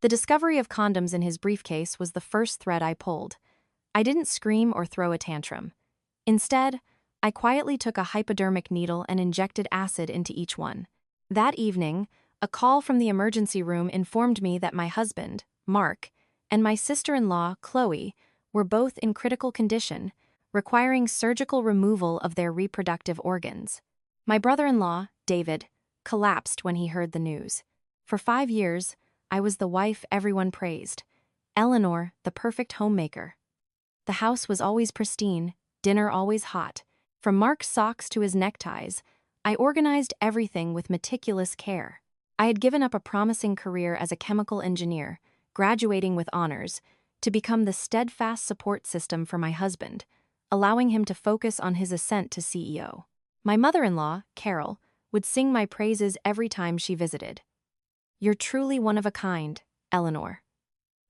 The discovery of condoms in his briefcase was the first thread I pulled. I didn't scream or throw a tantrum. Instead, I quietly took a hypodermic needle and injected acid into each one. That evening, a call from the emergency room informed me that my husband, Mark, and my sister-in-law, Chloe, were both in critical condition, requiring surgical removal of their reproductive organs. My brother-in-law, David, collapsed when he heard the news. For 5 years, I was the wife everyone praised, Eleanor, the perfect homemaker. The house was always pristine, dinner always hot. From Mark's socks to his neckties, I organized everything with meticulous care. I had given up a promising career as a chemical engineer, graduating with honors, to become the steadfast support system for my husband, allowing him to focus on his ascent to CEO. My mother-in-law, Carol, would sing my praises every time she visited. "You're truly one of a kind, Eleanor.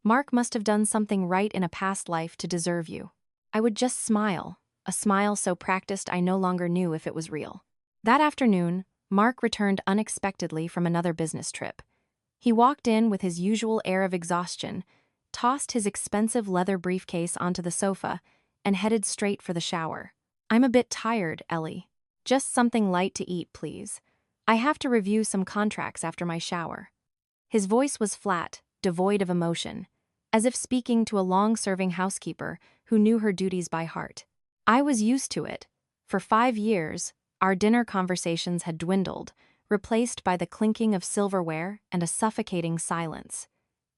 Mark must have done something right in a past life to deserve you." I would just smile, a smile so practiced I no longer knew if it was real. That afternoon, Mark returned unexpectedly from another business trip. He walked in with his usual air of exhaustion, tossed his expensive leather briefcase onto the sofa, and headed straight for the shower. "I'm a bit tired, Ellie. Just something light to eat, please. I have to review some contracts after my shower." His voice was flat, devoid of emotion, as if speaking to a long-serving housekeeper who knew her duties by heart. I was used to it. For 5 years, our dinner conversations had dwindled, replaced by the clinking of silverware and a suffocating silence.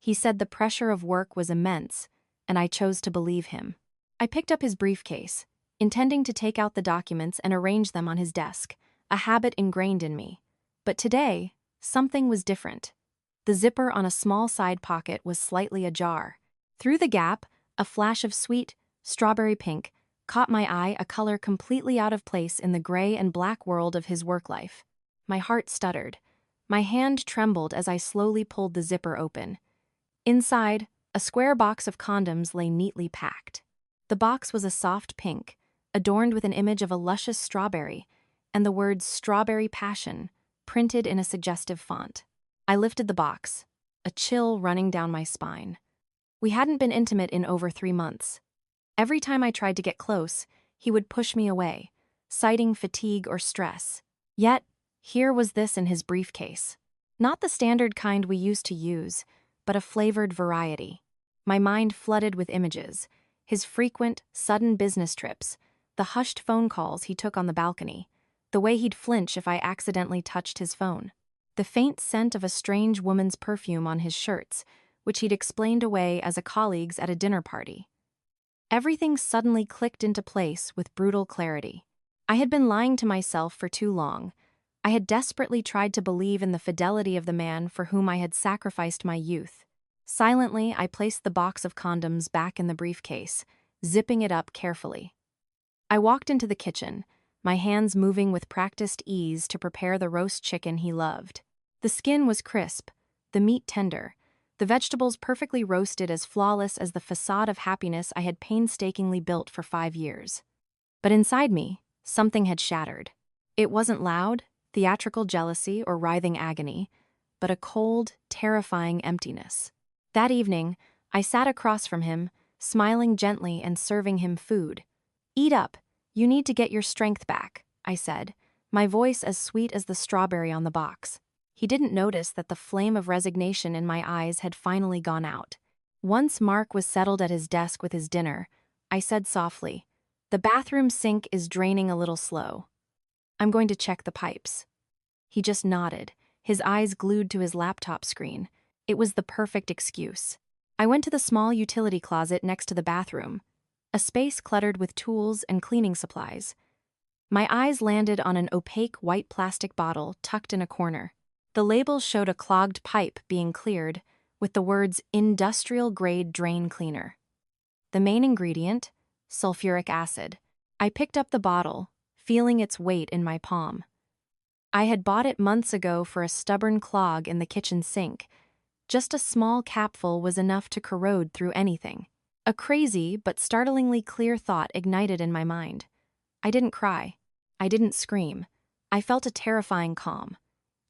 He said the pressure of work was immense, and I chose to believe him. I picked up his briefcase, intending to take out the documents and arrange them on his desk, a habit ingrained in me. But today, something was different. The zipper on a small side pocket was slightly ajar. Through the gap, a flash of sweet, strawberry pink caught my eye, a color completely out of place in the gray and black world of his work life. My heart stuttered. My hand trembled as I slowly pulled the zipper open. Inside, a square box of condoms lay neatly packed. The box was a soft pink, adorned with an image of a luscious strawberry, and the words "Strawberry Passion" printed in a suggestive font. I lifted the box, a chill running down my spine. We hadn't been intimate in over 3 months. Every time I tried to get close, he would push me away, citing fatigue or stress. Yet, here was this in his briefcase. Not the standard kind we used to use, but a flavored variety. My mind flooded with images: his frequent, sudden business trips, the hushed phone calls he took on the balcony, the way he'd flinch if I accidentally touched his phone, the faint scent of a strange woman's perfume on his shirts, which he'd explained away as a colleague's at a dinner party. Everything suddenly clicked into place with brutal clarity. I had been lying to myself for too long. I had desperately tried to believe in the fidelity of the man for whom I had sacrificed my youth. Silently, I placed the box of condoms back in the briefcase, zipping it up carefully. I walked into the kitchen, my hands moving with practiced ease to prepare the roast chicken he loved. The skin was crisp, the meat tender, the vegetables perfectly roasted, as flawless as the facade of happiness I had painstakingly built for 5 years. But inside me, something had shattered. It wasn't loud, theatrical jealousy or writhing agony, but a cold, terrifying emptiness. That evening, I sat across from him, smiling gently and serving him food. "Eat up. You need to get your strength back," I said, my voice as sweet as the strawberry on the box. He didn't notice that the flame of resignation in my eyes had finally gone out. Once Mark was settled at his desk with his dinner, I said softly, "The bathroom sink is draining a little slow. I'm going to check the pipes." He just nodded, his eyes glued to his laptop screen. It was the perfect excuse. I went to the small utility closet next to the bathroom, a space cluttered with tools and cleaning supplies. My eyes landed on an opaque white plastic bottle tucked in a corner. The label showed a clogged pipe being cleared, with the words "industrial-grade drain cleaner." The main ingredient, sulfuric acid. I picked up the bottle, feeling its weight in my palm. I had bought it months ago for a stubborn clog in the kitchen sink. Just a small capful was enough to corrode through anything. A crazy but startlingly clear thought ignited in my mind. I didn't cry. I didn't scream. I felt a terrifying calm.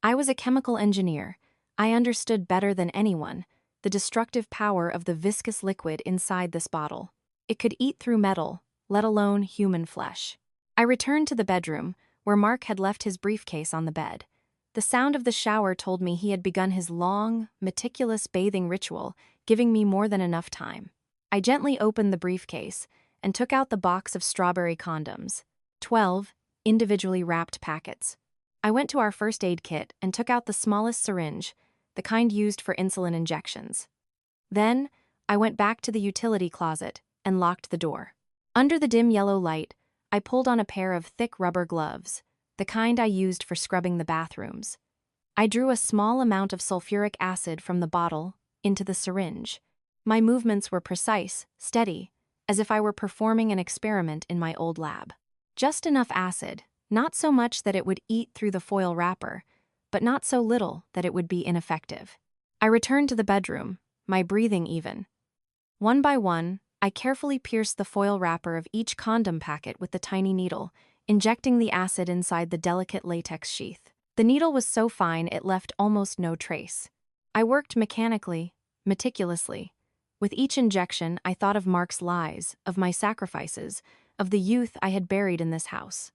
I was a chemical engineer. I understood better than anyone. the destructive power of the viscous liquid inside this bottle. It could eat through metal, let alone human flesh. I returned to the bedroom, where Mark had left his briefcase on the bed. The sound of the shower told me he had begun his long, meticulous bathing ritual, giving me more than enough time. I gently opened the briefcase and took out the box of strawberry condoms, 12 individually wrapped packets. I went to our first aid kit and took out the smallest syringe, the kind used for insulin injections. Then, I went back to the utility closet and locked the door. Under the dim yellow light, I pulled on a pair of thick rubber gloves, the kind I used for scrubbing the bathrooms. I drew a small amount of sulfuric acid from the bottle into the syringe. My movements were precise, steady, as if I were performing an experiment in my old lab. Just enough acid, not so much that it would eat through the foil wrapper, but not so little that it would be ineffective. I returned to the bedroom, my breathing even. One by one, I carefully pierced the foil wrapper of each condom packet with the tiny needle, injecting the acid inside the delicate latex sheath. The needle was so fine it left almost no trace. I worked mechanically, meticulously. With each injection, I thought of Mark's lies, of my sacrifices, of the youth I had buried in this house.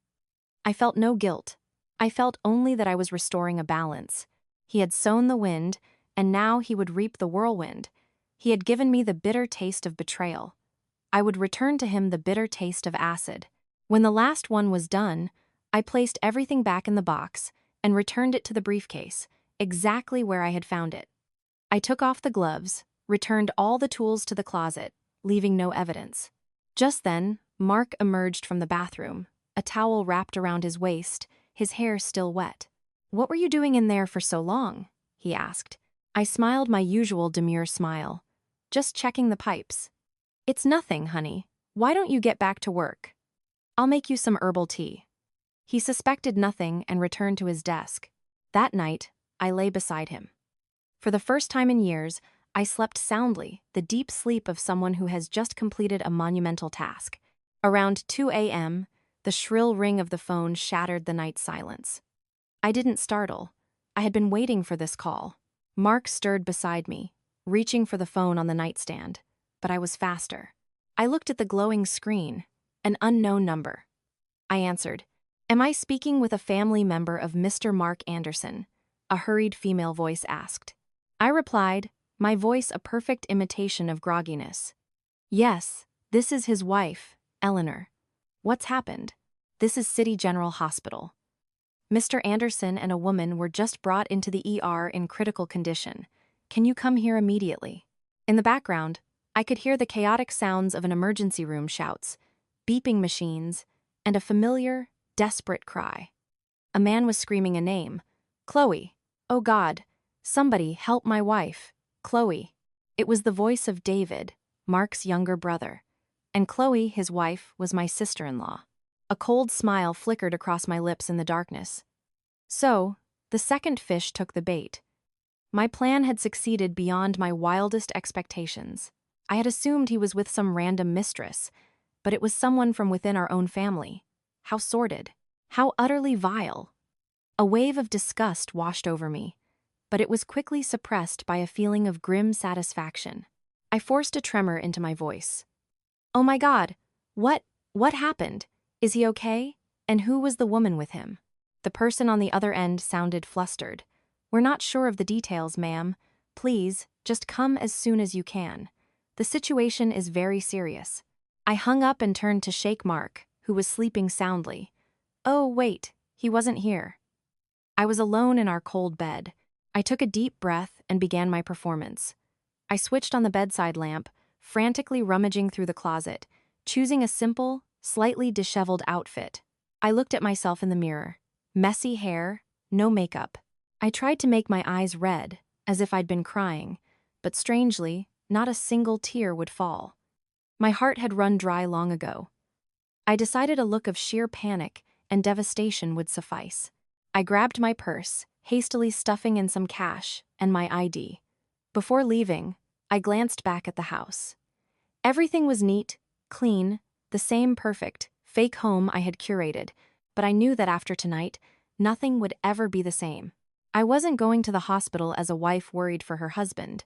I felt no guilt. I felt only that I was restoring a balance. He had sown the wind, and now he would reap the whirlwind. He had given me the bitter taste of betrayal. I would return to him the bitter taste of acid. When the last one was done, I placed everything back in the box and returned it to the briefcase, exactly where I had found it. I took off the gloves, returned all the tools to the closet, leaving no evidence. Just then, Mark emerged from the bathroom, a towel wrapped around his waist, his hair still wet. "What were you doing in there for so long?" he asked. I smiled my usual demure smile. "Just checking the pipes." "It's nothing, honey. Why don't you get back to work? I'll make you some herbal tea." He suspected nothing and returned to his desk. That night, I lay beside him. For the first time in years, I slept soundly, the deep sleep of someone who has just completed a monumental task. Around 2 a.m., the shrill ring of the phone shattered the night silence. I didn't startle. I had been waiting for this call. Mark stirred beside me, reaching for the phone on the nightstand, but I was faster. I looked at the glowing screen, an unknown number. I answered. "Am I speaking with a family member of Mr. Mark Anderson?" a hurried female voice asked. I replied, my voice a perfect imitation of grogginess. "Yes, this is his wife, Eleanor. What's happened?" "This is City General Hospital. Mr. Anderson and a woman were just brought into the ER in critical condition. Can you come here immediately?" In the background, I could hear the chaotic sounds of an emergency room shouts, beeping machines, and a familiar, desperate cry. A man was screaming a name. "Chloe! Oh God! Somebody help my wife! Chloe!" It was the voice of David, Mark's younger brother. And Chloe, his wife, was my sister-in-law. A cold smile flickered across my lips in the darkness. So, the second fish took the bait. My plan had succeeded beyond my wildest expectations. I had assumed he was with some random mistress, but it was someone from within our own family. How sordid. How utterly vile. A wave of disgust washed over me, but it was quickly suppressed by a feeling of grim satisfaction. I forced a tremor into my voice. "Oh my God, what happened? Is he okay? And who was the woman with him?" The person on the other end sounded flustered. "We're not sure of the details, ma'am. Please, just come as soon as you can. The situation is very serious." I hung up and turned to shake Mark, who was sleeping soundly. Oh, wait, he wasn't here. I was alone in our cold bed. I took a deep breath and began my performance. I switched on the bedside lamp, frantically rummaging through the closet, choosing a simple, slightly disheveled outfit. I looked at myself in the mirror. Messy hair, no makeup. I tried to make my eyes red, as if I'd been crying, but strangely, not a single tear would fall. My heart had run dry long ago. I decided a look of sheer panic and devastation would suffice. I grabbed my purse, hastily stuffing in some cash and my ID. Before leaving, I glanced back at the house. Everything was neat, clean, the same perfect, fake home I had curated, but I knew that after tonight, nothing would ever be the same. I wasn't going to the hospital as a wife worried for her husband.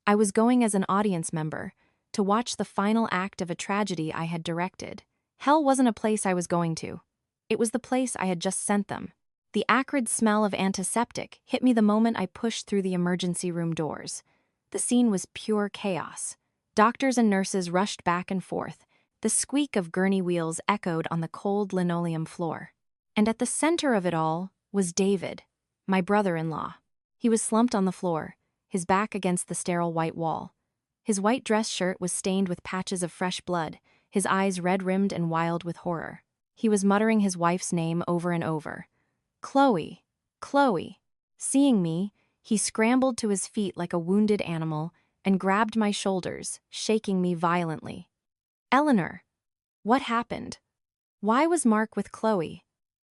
I was going as an audience member, to watch the final act of a tragedy I had directed. Hell wasn't a place I was going to. It was the place I had just sent them. The acrid smell of antiseptic hit me the moment I pushed through the emergency room doors. The scene was pure chaos. Doctors and nurses rushed back and forth. The squeak of gurney wheels echoed on the cold linoleum floor. And at the center of it all was David, my brother-in-law. He was slumped on the floor, his back against the sterile white wall. His white dress shirt was stained with patches of fresh blood, his eyes red-rimmed and wild with horror. He was muttering his wife's name over and over. Chloe, Chloe. Seeing me, he scrambled to his feet like a wounded animal and grabbed my shoulders, shaking me violently. Eleanor, what happened? Why was Mark with Chloe?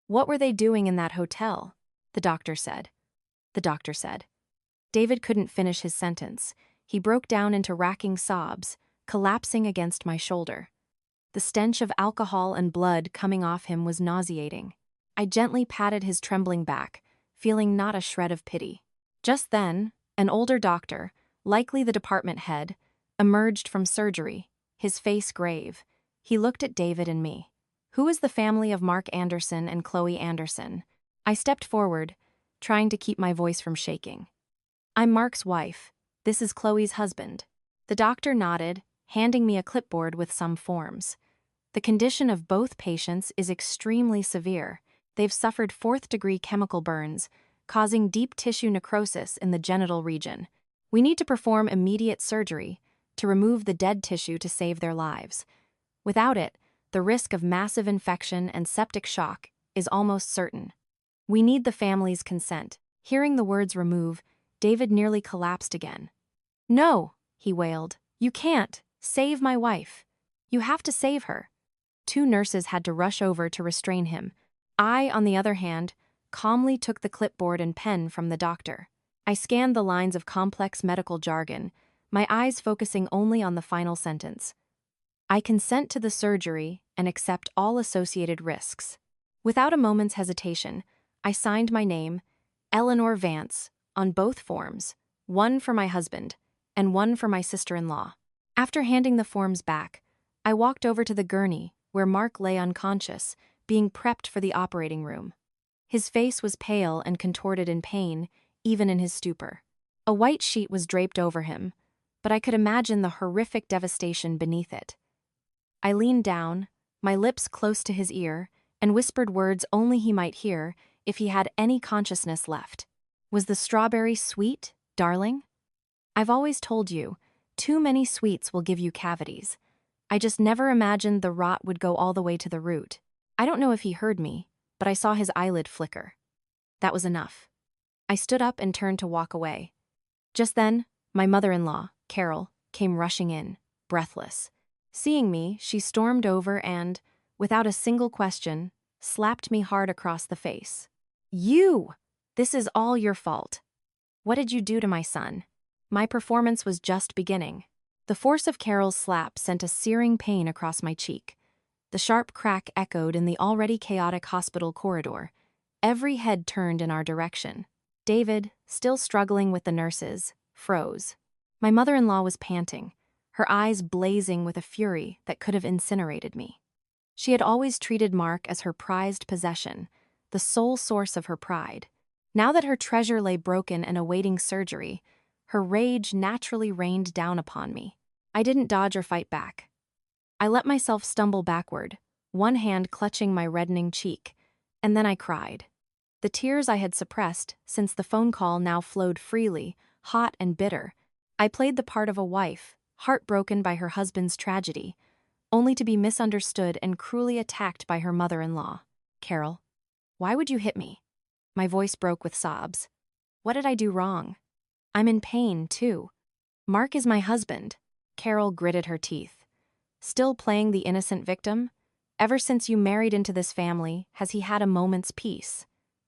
What were they doing in that hotel? The doctor said. David couldn't finish his sentence. He broke down into racking sobs, collapsing against my shoulder. The stench of alcohol and blood coming off him was nauseating. I gently patted his trembling back, feeling not a shred of pity. Just then, an older doctor, likely the department head, emerged from surgery, his face grave. He looked at David and me. Who is the family of Mark Anderson and Chloe Anderson? I stepped forward, trying to keep my voice from shaking. I'm Mark's wife. This is Chloe's husband. The doctor nodded, handing me a clipboard with some forms. The condition of both patients is extremely severe. They've suffered 4th-degree chemical burns, causing deep tissue necrosis in the genital region. We need to perform immediate surgery to remove the dead tissue to save their lives. Without it, the risk of massive infection and septic shock is almost certain. We need the family's consent. Hearing the words remove, David nearly collapsed again. No, he wailed. You can't. Save my wife. You have to save her. 2 nurses had to rush over to restrain him. I, on the other hand, calmly took the clipboard and pen from the doctor. I scanned the lines of complex medical jargon, my eyes focusing only on the final sentence. I consent to the surgery and accept all associated risks. Without a moment's hesitation, I signed my name, Eleanor Vance, on both forms, one for my husband and one for my sister-in-law. After handing the forms back, I walked over to the gurney where Mark lay unconscious, being prepped for the operating room. His face was pale and contorted in pain, even in his stupor. A white sheet was draped over him, but I could imagine the horrific devastation beneath it. I leaned down, my lips close to his ear, and whispered words only he might hear if he had any consciousness left. Was the strawberry sweet, darling? I've always told you, too many sweets will give you cavities. I just never imagined the rot would go all the way to the root. I don't know if he heard me, but I saw his eyelid flicker. That was enough. I stood up and turned to walk away. Just then, my mother-in-law, Carol, came rushing in, breathless. Seeing me, she stormed over and, without a single question, slapped me hard across the face. You! This is all your fault. What did you do to my son? My performance was just beginning. The force of Carol's slap sent a searing pain across my cheek. The sharp crack echoed in the already chaotic hospital corridor. Every head turned in our direction. David, still struggling with the nurses, froze. My mother-in-law was panting, her eyes blazing with a fury that could have incinerated me. She had always treated Mark as her prized possession, the sole source of her pride. Now that her treasure lay broken and awaiting surgery, her rage naturally rained down upon me. I didn't dodge or fight back. I let myself stumble backward, one hand clutching my reddening cheek, and then I cried. The tears I had suppressed since the phone call now flowed freely, hot and bitter. I played the part of a wife, heartbroken by her husband's tragedy, only to be misunderstood and cruelly attacked by her mother-in-law. Carol, why would you hit me? My voice broke with sobs. What did I do wrong? I'm in pain, too. Mark is my husband. Carol gritted her teeth. Still playing the innocent victim? Ever since you married into this family, has he had a moment's peace?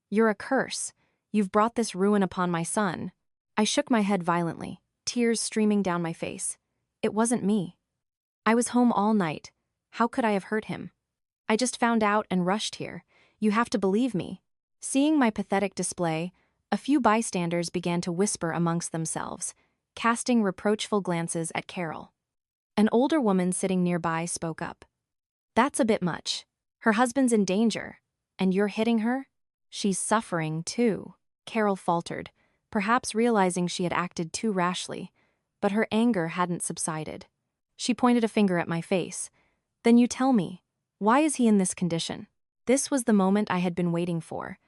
You're a curse. You've brought this ruin upon my son. I shook my head violently, tears streaming down my face. It wasn't me. I was home all night. How could I have hurt him? I just found out and rushed here. You have to believe me. Seeing my pathetic display, a few bystanders began to whisper amongst themselves. casting reproachful glances at Carol. An older woman sitting nearby spoke up. "That's a bit much. Her husband's in danger, and you're hitting her? She's suffering, too." Carol faltered, perhaps realizing she had acted too rashly, but her anger hadn't subsided. She pointed a finger at my face. "Then you tell me, why is he in this condition?" This was the moment I had been waiting for.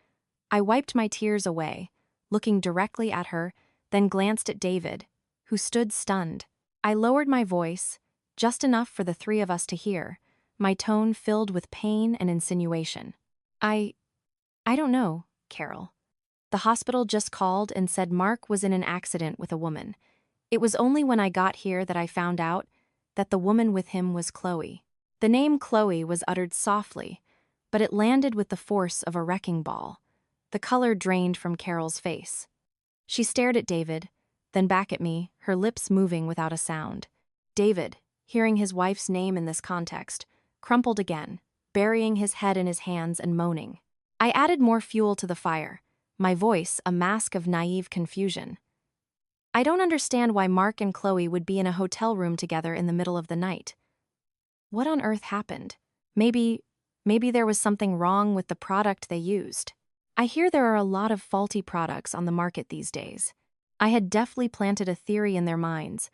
I wiped my tears away, looking directly at her, then glanced at David, who stood stunned. I lowered my voice, just enough for the three of us to hear, my tone filled with pain and insinuation. I don't know, Carol. The hospital just called and said Mark was in an accident with a woman. It was only when I got here that I found out that the woman with him was Chloe. The name Chloe was uttered softly, but it landed with the force of a wrecking ball. The color drained from Carol's face. She stared at David, then back at me, her lips moving without a sound. David, hearing his wife's name in this context, crumpled again, burying his head in his hands and moaning. I added more fuel to the fire, my voice a mask of naive confusion. "I don't understand why Mark and Chloe would be in a hotel room together in the middle of the night. What on earth happened? Maybe there was something wrong with the product they used. I hear there are a lot of faulty products on the market these days." I had deftly planted a theory in their minds.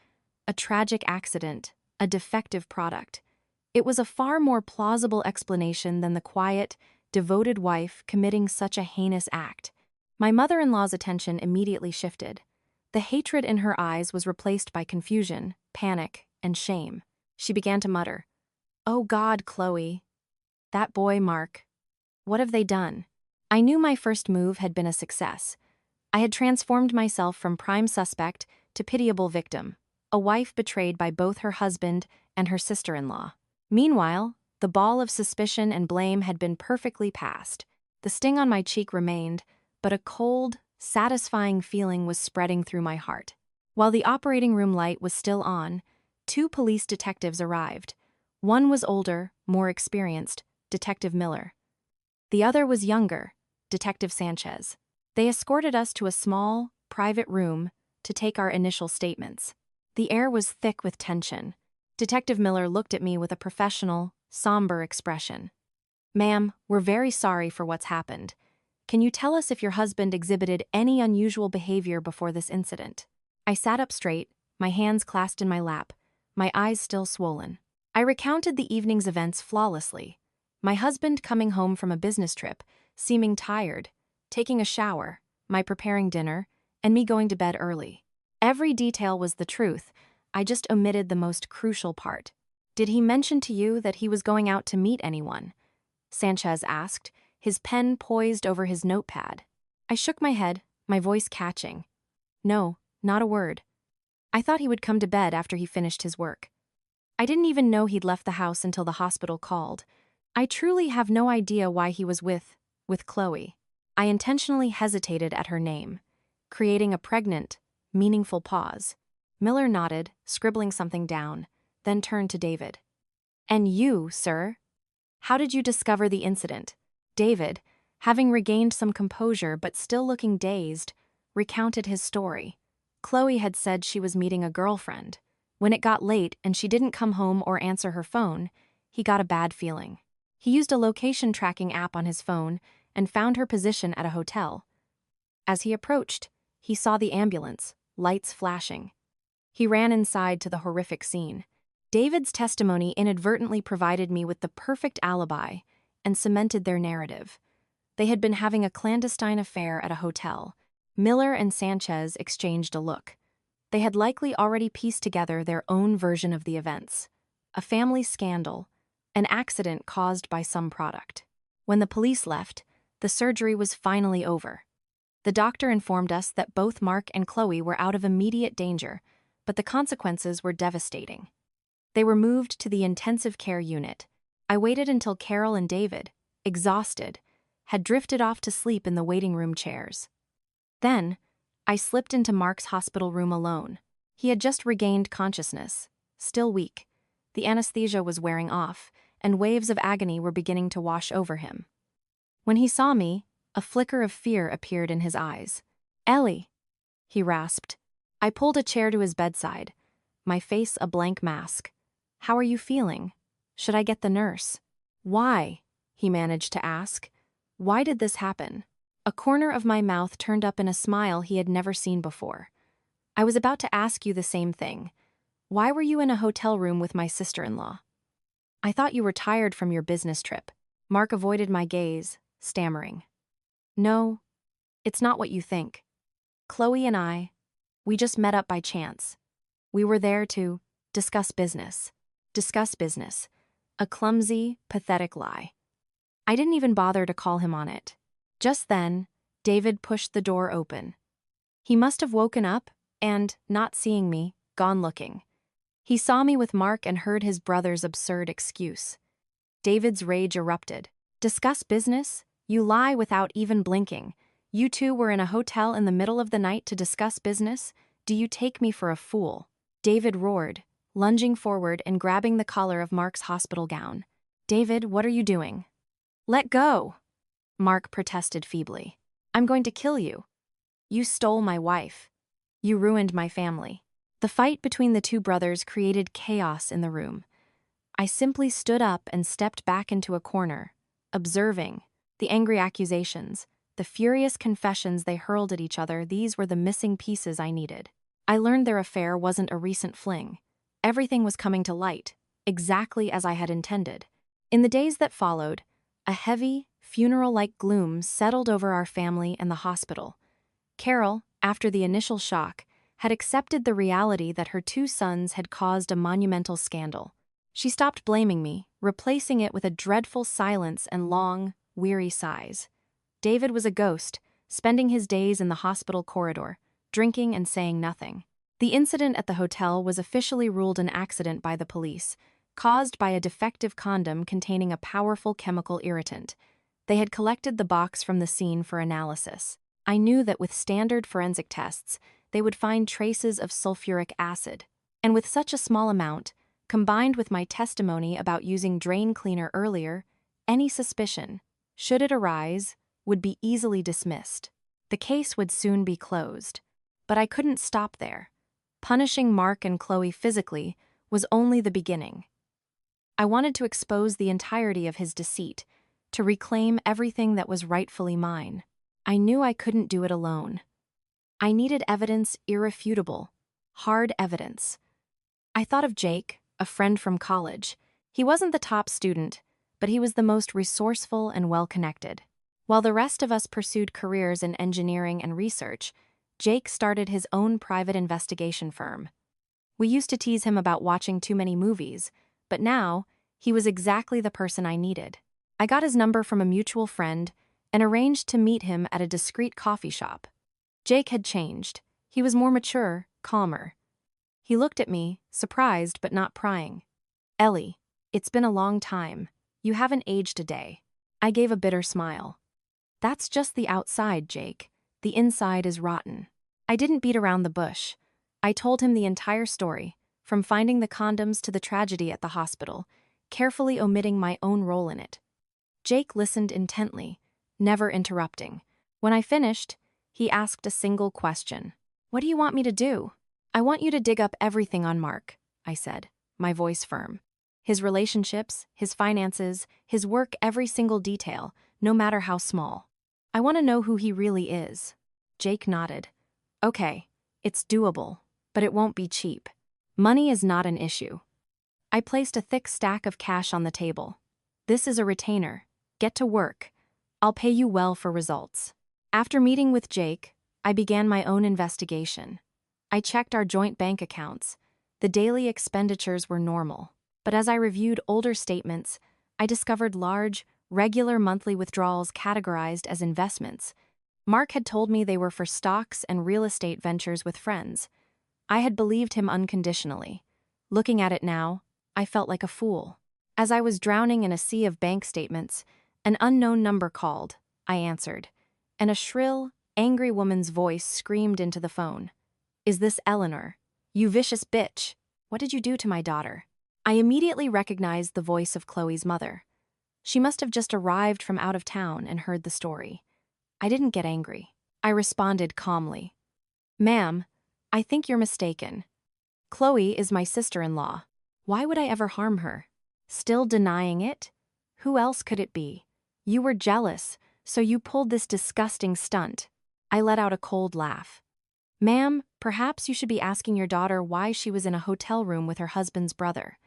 A tragic accident, a defective product. It was a far more plausible explanation than the quiet, devoted wife committing such a heinous act. My mother-in-law's attention immediately shifted. The hatred in her eyes was replaced by confusion, panic, and shame. She began to mutter, "Oh God, Chloe. That boy, Mark. What have they done?" I knew my first move had been a success. I had transformed myself from prime suspect to pitiable victim, a wife betrayed by both her husband and her sister-in-law. Meanwhile, the ball of suspicion and blame had been perfectly passed. The sting on my cheek remained, but a cold, satisfying feeling was spreading through my heart. While the operating room light was still on, 2 police detectives arrived. One was older, more experienced, Detective Miller. The other was younger, Detective Sanchez. They escorted us to a small, private room to take our initial statements. The air was thick with tension. Detective Miller looked at me with a professional, somber expression. "Ma'am, we're very sorry for what's happened. Can you tell us if your husband exhibited any unusual behavior before this incident?" I sat up straight, my hands clasped in my lap, my eyes still swollen. I recounted the evening's events flawlessly. My husband coming home from a business trip, seeming tired, taking a shower, my preparing dinner, and me going to bed early. Every detail was the truth. I just omitted the most crucial part. "Did he mention to you that he was going out to meet anyone?" Sanchez asked, his pen poised over his notepad. I shook my head, my voice catching. "No, not a word. I thought he would come to bed after he finished his work. I didn't even know he'd left the house until the hospital called. I truly have no idea why he was with Chloe." I intentionally hesitated at her name, creating a pregnant, meaningful pause. Miller nodded, scribbling something down, then turned to David. "And you, sir? How did you discover the incident?" David, having regained some composure but still looking dazed, recounted his story. Chloe had said she was meeting a girlfriend. When it got late and she didn't come home or answer her phone, he got a bad feeling. He used a location tracking app on his phone and found her position at a hotel. As he approached, he saw the ambulance, lights flashing. He ran inside to the horrific scene. David's testimony inadvertently provided me with the perfect alibi and cemented their narrative. They had been having a clandestine affair at a hotel. Miller and Sanchez exchanged a look. They had likely already pieced together their own version of the events. A family scandal, an accident caused by some product. When the police left, the surgery was finally over. The doctor informed us that both Mark and Chloe were out of immediate danger, but the consequences were devastating. They were moved to the intensive care unit. I waited until Carol and David, exhausted, had drifted off to sleep in the waiting room chairs. Then, I slipped into Mark's hospital room alone. He had just regained consciousness, still weak. The anesthesia was wearing off, and waves of agony were beginning to wash over him. When he saw me, a flicker of fear appeared in his eyes. "Ellie," he rasped. I pulled a chair to his bedside, my face a blank mask. How are you feeling? Should I get the nurse? Why? He managed to ask. Why did this happen? A corner of my mouth turned up in a smile he had never seen before. I was about to ask you the same thing. Why were you in a hotel room with my sister-in-law? I thought you were tired from your business trip. Mark avoided my gaze, stammering. No, it's not what you think. Chloe and we just met up by chance. We were there to discuss business. Discuss business. A clumsy, pathetic lie. I didn't even bother to call him on it. Just then, David pushed the door open. He must have woken up and, not seeing me, gone looking. He saw me with Mark and heard his brother's absurd excuse. David's rage erupted. Discuss business? You lie without even blinking. You two were in a hotel in the middle of the night to discuss business? Do you take me for a fool? David roared, lunging forward and grabbing the collar of Mark's hospital gown. David, what are you doing? Let go! Mark protested feebly. I'm going to kill you. You stole my wife. You ruined my family. The fight between the two brothers created chaos in the room. I simply stood up and stepped back into a corner, observing the angry accusations, the furious confessions they hurled at each other. These were the missing pieces I needed. I learned their affair wasn't a recent fling. Everything was coming to light, exactly as I had intended. In the days that followed, a heavy, funeral-like gloom settled over our family and the hospital. Carol, after the initial shock, had accepted the reality that her two sons had caused a monumental scandal. She stopped blaming me, replacing it with a dreadful silence and long, weary sighs. David was a ghost, spending his days in the hospital corridor, drinking and saying nothing. The incident at the hotel was officially ruled an accident by the police, caused by a defective condom containing a powerful chemical irritant. They had collected the box from the scene for analysis. I knew that with standard forensic tests, they would find traces of sulfuric acid. And with such a small amount, combined with my testimony about using drain cleaner earlier, any suspicion, should it arise, would be easily dismissed. The case would soon be closed. But I couldn't stop there. Punishing Mark and Chloe physically was only the beginning. I wanted to expose the entirety of his deceit, to reclaim everything that was rightfully mine. I knew I couldn't do it alone. I needed evidence irrefutable, hard evidence. I thought of Jake, a friend from college. He wasn't the top student, but he was the most resourceful and well-connected. While the rest of us pursued careers in engineering and research, Jake started his own private investigation firm. We used to tease him about watching too many movies, but now, he was exactly the person I needed. I got his number from a mutual friend and arranged to meet him at a discreet coffee shop. Jake had changed. He was more mature, calmer. He looked at me, surprised but not prying. Ellie, it's been a long time. You haven't aged a day. I gave a bitter smile. That's just the outside, Jake. The inside is rotten. I didn't beat around the bush. I told him the entire story, from finding the condoms to the tragedy at the hospital, carefully omitting my own role in it. Jake listened intently, never interrupting. When I finished, he asked a single question. What do you want me to do? I want you to dig up everything on Mark, I said, my voice firm. His relationships, his finances, his work, every single detail, no matter how small. I want to know who he really is. Jake nodded. Okay, it's doable, but it won't be cheap. Money is not an issue. I placed a thick stack of cash on the table. This is a retainer. Get to work. I'll pay you well for results. After meeting with Jake, I began my own investigation. I checked our joint bank accounts. The daily expenditures were normal, but as I reviewed older statements, I discovered large, regular monthly withdrawals categorized as investments. Mark had told me they were for stocks and real estate ventures with friends. I had believed him unconditionally. Looking at it now, I felt like a fool. As I was drowning in a sea of bank statements, an unknown number called. I answered, and a shrill, angry woman's voice screamed into the phone. Is this Eleanor? You vicious bitch! What did you do to my daughter? I immediately recognized the voice of Chloe's mother. She must have just arrived from out of town and heard the story. I didn't get angry. I responded calmly. Ma'am, I think you're mistaken. Chloe is my sister-in-law. Why would I ever harm her? Still denying it? Who else could it be? You were jealous, so you pulled this disgusting stunt. I let out a cold laugh. Ma'am, perhaps you should be asking your daughter why she was in a hotel room with her husband's brother.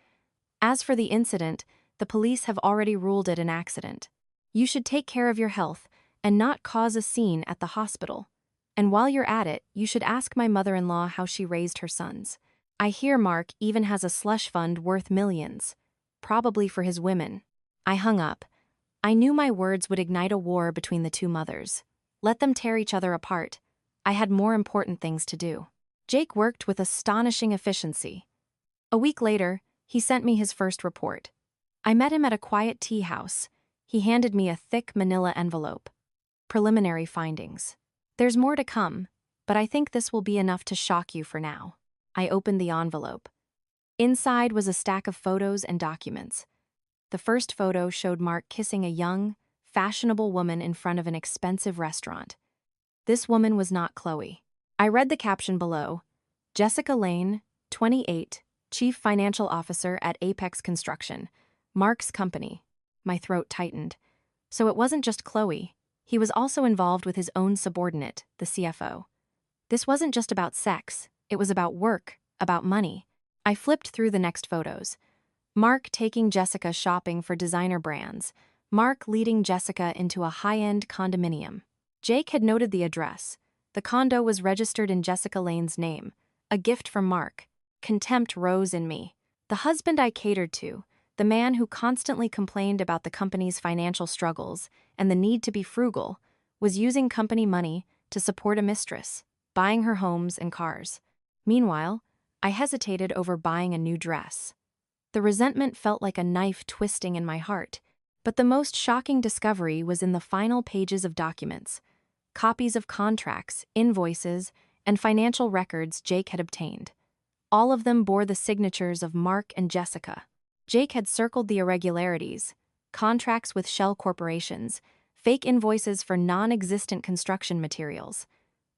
As for the incident, the police have already ruled it an accident. You should take care of your health and not cause a scene at the hospital. And while you're at it, you should ask my mother-in-law how she raised her sons. I hear Mark even has a slush fund worth millions. Probably for his women. I hung up. I knew my words would ignite a war between the two mothers. Let them tear each other apart. I had more important things to do. Jake worked with astonishing efficiency. A week later, he sent me his first report. I met him at a quiet tea house. He handed me a thick manila envelope. Preliminary findings. There's more to come, but I think this will be enough to shock you for now. I opened the envelope. Inside was a stack of photos and documents. The first photo showed Mark kissing a young, fashionable woman in front of an expensive restaurant. This woman was not Chloe. I read the caption below. Jessica Lane, 28, Chief Financial Officer at Apex Construction, Mark's company. My throat tightened. So it wasn't just Chloe. He was also involved with his own subordinate, the CFO. This wasn't just about sex. It was about work, about money. I flipped through the next photos. Mark taking Jessica shopping for designer brands. Mark leading Jessica into a high-end condominium. Jake had noted the address. The condo was registered in Jessica Lane's name. A gift from Mark. Contempt rose in me. The husband I catered to, the man who constantly complained about the company's financial struggles and the need to be frugal, was using company money to support a mistress, buying her homes and cars. Meanwhile, I hesitated over buying a new dress. The resentment felt like a knife twisting in my heart, but the most shocking discovery was in the final pages of documents. Copies of contracts, invoices, and financial records Jake had obtained. All of them bore the signatures of Mark and Jessica. Jake had circled the irregularities, contracts with shell corporations, fake invoices for non-existent construction materials.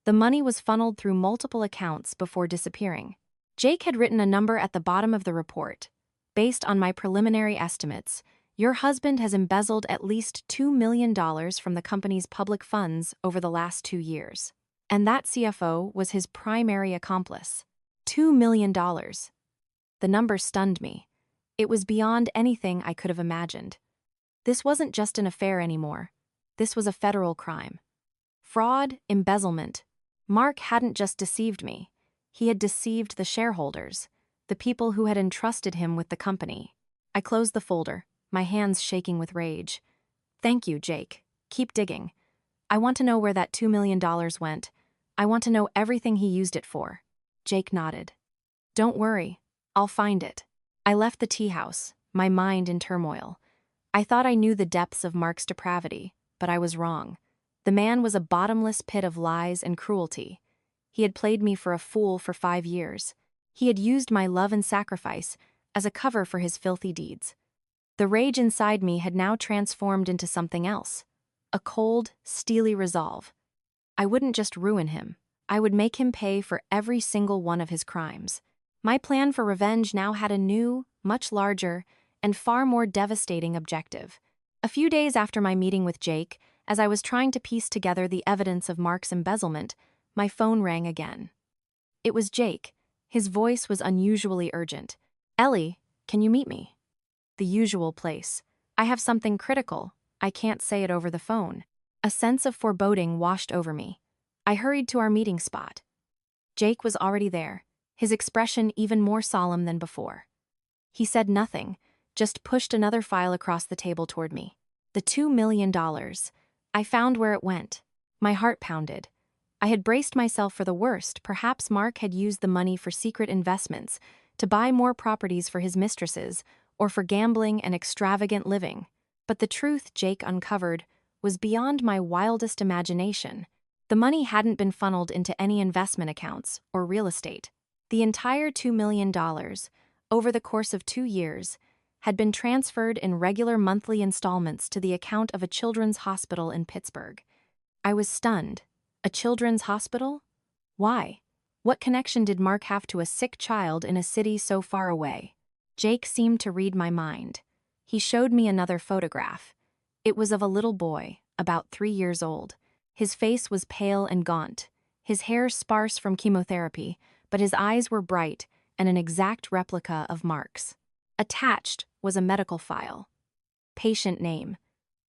The money was funneled through multiple accounts before disappearing. Jake had written a number at the bottom of the report. Based on my preliminary estimates, your husband has embezzled at least $2 million from the company's public funds over the last 2 years. And that CFO was his primary accomplice. $2 million. The number stunned me. It was beyond anything I could have imagined. This wasn't just an affair anymore. This was a federal crime. Fraud, embezzlement. Mark hadn't just deceived me. He had deceived the shareholders, the people who had entrusted him with the company. I closed the folder, my hands shaking with rage. Thank you, Jake. Keep digging. I want to know where that $2 million went. I want to know everything he used it for. Jake nodded. Don't worry. I'll find it. I left the tea house, my mind in turmoil. I thought I knew the depths of Mark's depravity, but I was wrong. The man was a bottomless pit of lies and cruelty. He had played me for a fool for 5 years. He had used my love and sacrifice as a cover for his filthy deeds. The rage inside me had now transformed into something else. A cold, steely resolve. I wouldn't just ruin him. I would make him pay for every single one of his crimes. My plan for revenge now had a new, much larger, and far more devastating objective. A few days after my meeting with Jake, as I was trying to piece together the evidence of Mark's embezzlement, my phone rang again. It was Jake. His voice was unusually urgent. Ellie, can you meet me? The usual place. I have something critical. I can't say it over the phone. A sense of foreboding washed over me. I hurried to our meeting spot. Jake was already there, his expression even more solemn than before. He said nothing, just pushed another file across the table toward me. The $2 million. I found where it went. My heart pounded. I had braced myself for the worst. Perhaps Mark had used the money for secret investments, to buy more properties for his mistresses, or for gambling and extravagant living. But the truth Jake uncovered was beyond my wildest imagination. The money hadn't been funneled into any investment accounts or real estate. The entire $2 million, over the course of 2 years, had been transferred in regular monthly installments to the account of a children's hospital in Pittsburgh. I was stunned. A children's hospital? Why? What connection did Mark have to a sick child in a city so far away? Jake seemed to read my mind. He showed me another photograph. It was of a little boy, about 3 years old. His face was pale and gaunt, his hair sparse from chemotherapy, but his eyes were bright and an exact replica of Mark's. Attached was a medical file. Patient name: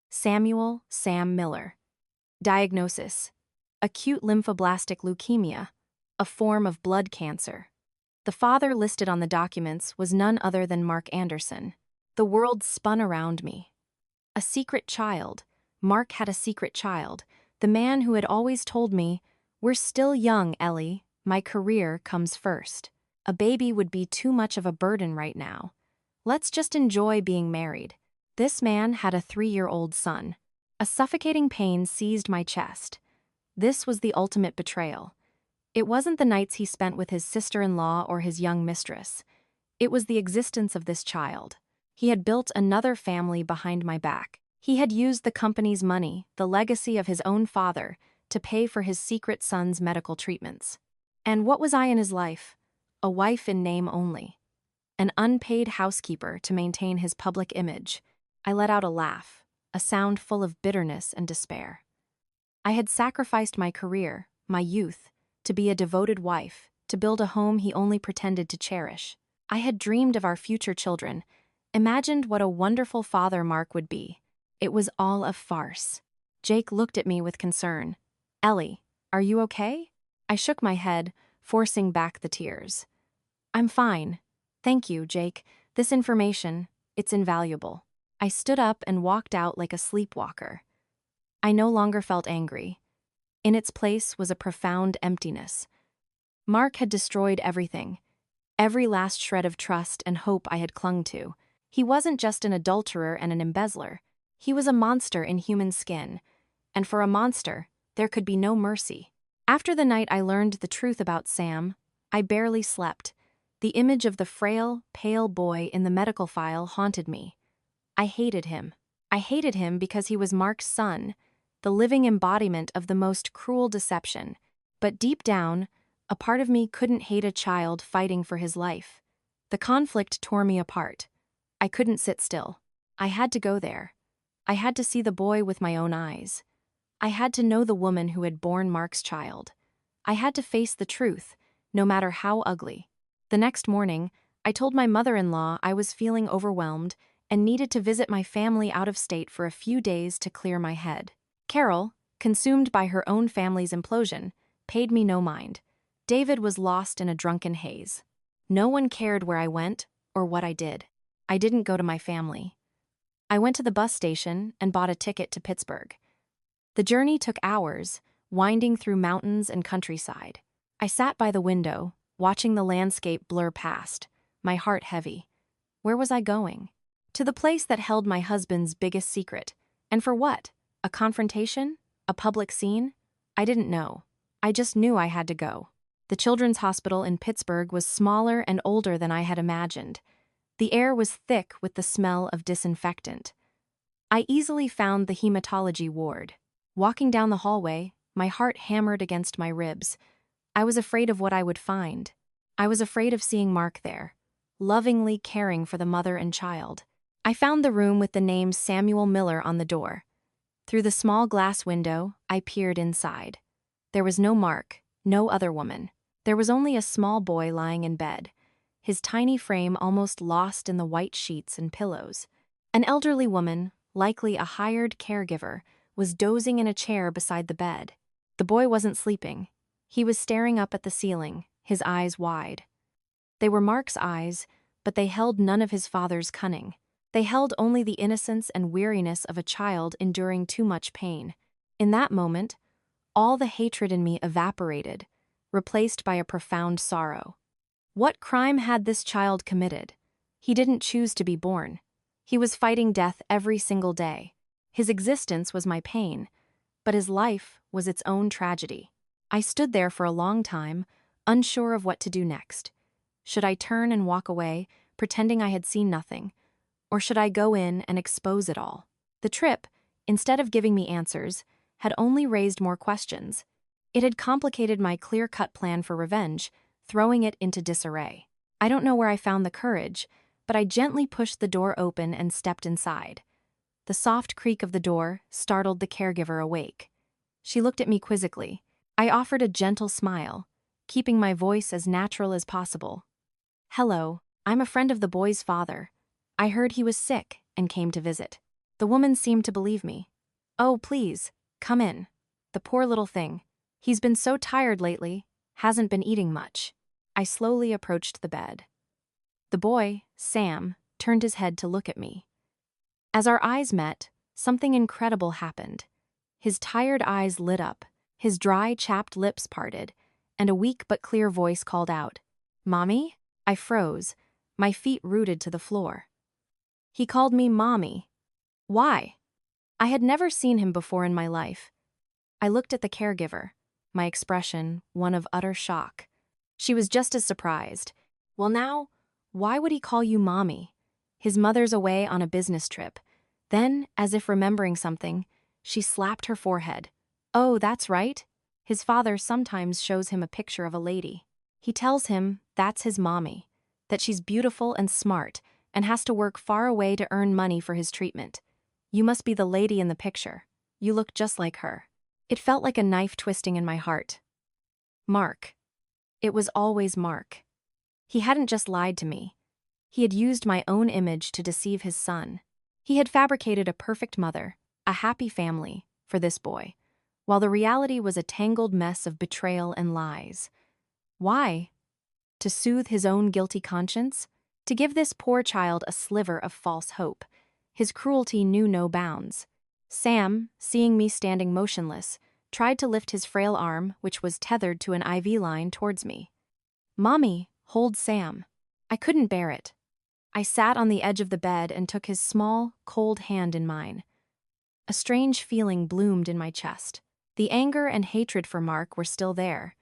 Samuel Sam Miller. Diagnosis: acute lymphoblastic leukemia, a form of blood cancer. The father listed on the documents was none other than Mark Anderson. The world spun around me. A secret child. Mark had a secret child. The man who had always told me, "We're still young, Ellie. My career comes first. A baby would be too much of a burden right now. Let's just enjoy being married." This man had a 3-year-old son. A suffocating pain seized my chest. This was the ultimate betrayal. It wasn't the nights he spent with his sister-in-law or his young mistress. It was the existence of this child. He had built another family behind my back. He had used the company's money, the legacy of his own father, to pay for his secret son's medical treatments. And what was I in his life? A wife in name only. An unpaid housekeeper to maintain his public image. I let out a laugh, a sound full of bitterness and despair. I had sacrificed my career, my youth, to be a devoted wife, to build a home he only pretended to cherish. I had dreamed of our future children, imagined what a wonderful father Mark would be. It was all a farce. Jake looked at me with concern. "Ellie, are you okay?" I shook my head, forcing back the tears. "I'm fine. Thank you, Jake. This information, it's invaluable." I stood up and walked out like a sleepwalker. I no longer felt angry. In its place was a profound emptiness. Mark had destroyed everything, every last shred of trust and hope I had clung to. He wasn't just an adulterer and an embezzler. He was a monster in human skin, and for a monster, there could be no mercy. After the night I learned the truth about Sam, I barely slept. The image of the frail, pale boy in the medical file haunted me. I hated him. I hated him because he was Mark's son, the living embodiment of the most cruel deception. But deep down, a part of me couldn't hate a child fighting for his life. The conflict tore me apart. I couldn't sit still. I had to go there. I had to see the boy with my own eyes. I had to know the woman who had borne Mark's child. I had to face the truth, no matter how ugly. The next morning, I told my mother-in-law I was feeling overwhelmed and needed to visit my family out of state for a few days to clear my head. Carol, consumed by her own family's implosion, paid me no mind. David was lost in a drunken haze. No one cared where I went or what I did. I didn't go to my family. I went to the bus station and bought a ticket to Pittsburgh. The journey took hours, winding through mountains and countryside. I sat by the window, watching the landscape blur past, my heart heavy. Where was I going? To the place that held my husband's biggest secret. And for what? A confrontation? A public scene? I didn't know. I just knew I had to go. The children's hospital in Pittsburgh was smaller and older than I had imagined. The air was thick with the smell of disinfectant. I easily found the hematology ward. Walking down the hallway, my heart hammered against my ribs. I was afraid of what I would find. I was afraid of seeing Mark there, lovingly caring for the mother and child. I found the room with the name Samuel Miller on the door. Through the small glass window, I peered inside. There was no Mark, no other woman. There was only a small boy lying in bed, his tiny frame almost lost in the white sheets and pillows. An elderly woman, likely a hired caregiver, was dozing in a chair beside the bed. The boy wasn't sleeping. He was staring up at the ceiling, his eyes wide. They were Mark's eyes, but they held none of his father's cunning. They held only the innocence and weariness of a child enduring too much pain. In that moment, all the hatred in me evaporated, replaced by a profound sorrow. What crime had this child committed? He didn't choose to be born. He was fighting death every single day. His existence was my pain, but his life was its own tragedy. I stood there for a long time, unsure of what to do next. Should I turn and walk away, pretending I had seen nothing? Or should I go in and expose it all? The trip, instead of giving me answers, had only raised more questions. It had complicated my clear-cut plan for revenge, throwing it into disarray. I don't know where I found the courage, but I gently pushed the door open and stepped inside. The soft creak of the door startled the caregiver awake. She looked at me quizzically. I offered a gentle smile, keeping my voice as natural as possible. "Hello, I'm a friend of the boy's father. I heard he was sick and came to visit." The woman seemed to believe me. "Oh, please, come in. The poor little thing. He's been so tired lately, hasn't been eating much." I slowly approached the bed. The boy, Sam, turned his head to look at me. As our eyes met, something incredible happened. His tired eyes lit up, his dry, chapped lips parted, and a weak but clear voice called out, "Mommy?" I froze, my feet rooted to the floor. He called me Mommy. Why? I had never seen him before in my life. I looked at the caregiver, my expression one of utter shock. She was just as surprised. "Well now, why would he call you Mommy? His mother's away on a business trip." Then, as if remembering something, she slapped her forehead. "Oh, that's right. His father sometimes shows him a picture of a lady. He tells him that's his mommy, that she's beautiful and smart and has to work far away to earn money for his treatment. You must be the lady in the picture. You look just like her." It felt like a knife twisting in my heart. Mark. It was always Mark. He hadn't just lied to me. He had used my own image to deceive his son. He had fabricated a perfect mother, a happy family, for this boy, while the reality was a tangled mess of betrayal and lies. Why? To soothe his own guilty conscience? To give this poor child a sliver of false hope. His cruelty knew no bounds. Sam, seeing me standing motionless, tried to lift his frail arm, which was tethered to an IV line, towards me. "Mommy, hold Sam." I couldn't bear it. I sat on the edge of the bed and took his small, cold hand in mine. A strange feeling bloomed in my chest. The anger and hatred for Mark were still there,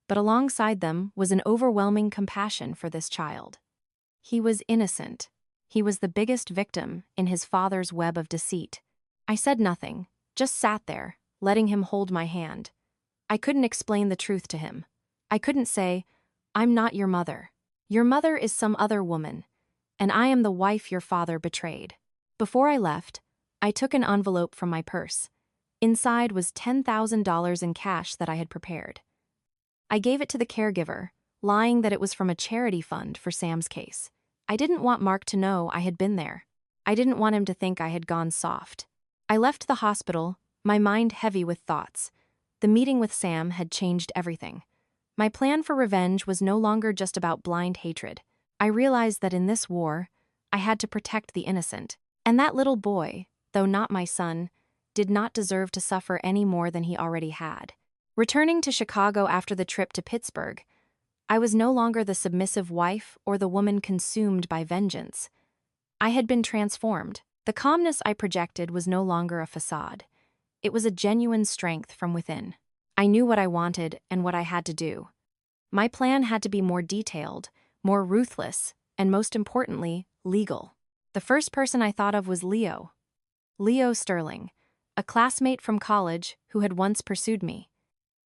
but alongside them was an overwhelming compassion for this child. He was innocent. He was the biggest victim in his father's web of deceit. I said nothing, just sat there, letting him hold my hand. I couldn't explain the truth to him. I couldn't say, "I'm not your mother. Your mother is some other woman, and I am the wife your father betrayed." Before I left, I took an envelope from my purse. Inside was $10,000 in cash that I had prepared. I gave it to the caregiver, lying that it was from a charity fund for Sam's case. I didn't want Mark to know I had been there. I didn't want him to think I had gone soft. I left the hospital, my mind heavy with thoughts. The meeting with Sam had changed everything. My plan for revenge was no longer just about blind hatred. I realized that in this war, I had to protect the innocent. And that little boy, though not my son, did not deserve to suffer any more than he already had. Returning to Chicago after the trip to Pittsburgh, I was no longer the submissive wife or the woman consumed by vengeance. I had been transformed. The calmness I projected was no longer a facade. It was a genuine strength from within. I knew what I wanted and what I had to do. My plan had to be more detailed, more ruthless, and most importantly, legal. The first person I thought of was Leo. Leo Sterling, a classmate from college who had once pursued me.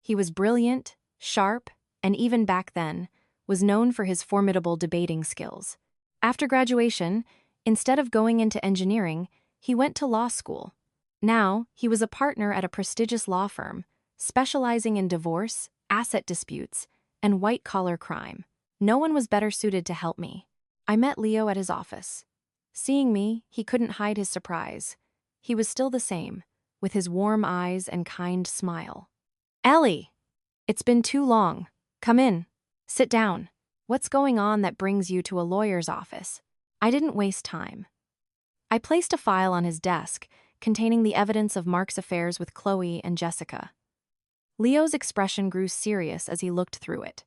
He was brilliant, sharp, and even back then, was known for his formidable debating skills. After graduation, instead of going into engineering, he went to law school. Now, he was a partner at a prestigious law firm, specializing in divorce, asset disputes, and white-collar crime. No one was better suited to help me. I met Leo at his office. Seeing me, he couldn't hide his surprise. He was still the same, with his warm eyes and kind smile. "Ellie! It's been too long. Come in. Sit down. What's going on that brings you to a lawyer's office?" I didn't waste time. I placed a file on his desk containing the evidence of Mark's affairs with Chloe and Jessica. Leo's expression grew serious as he looked through it.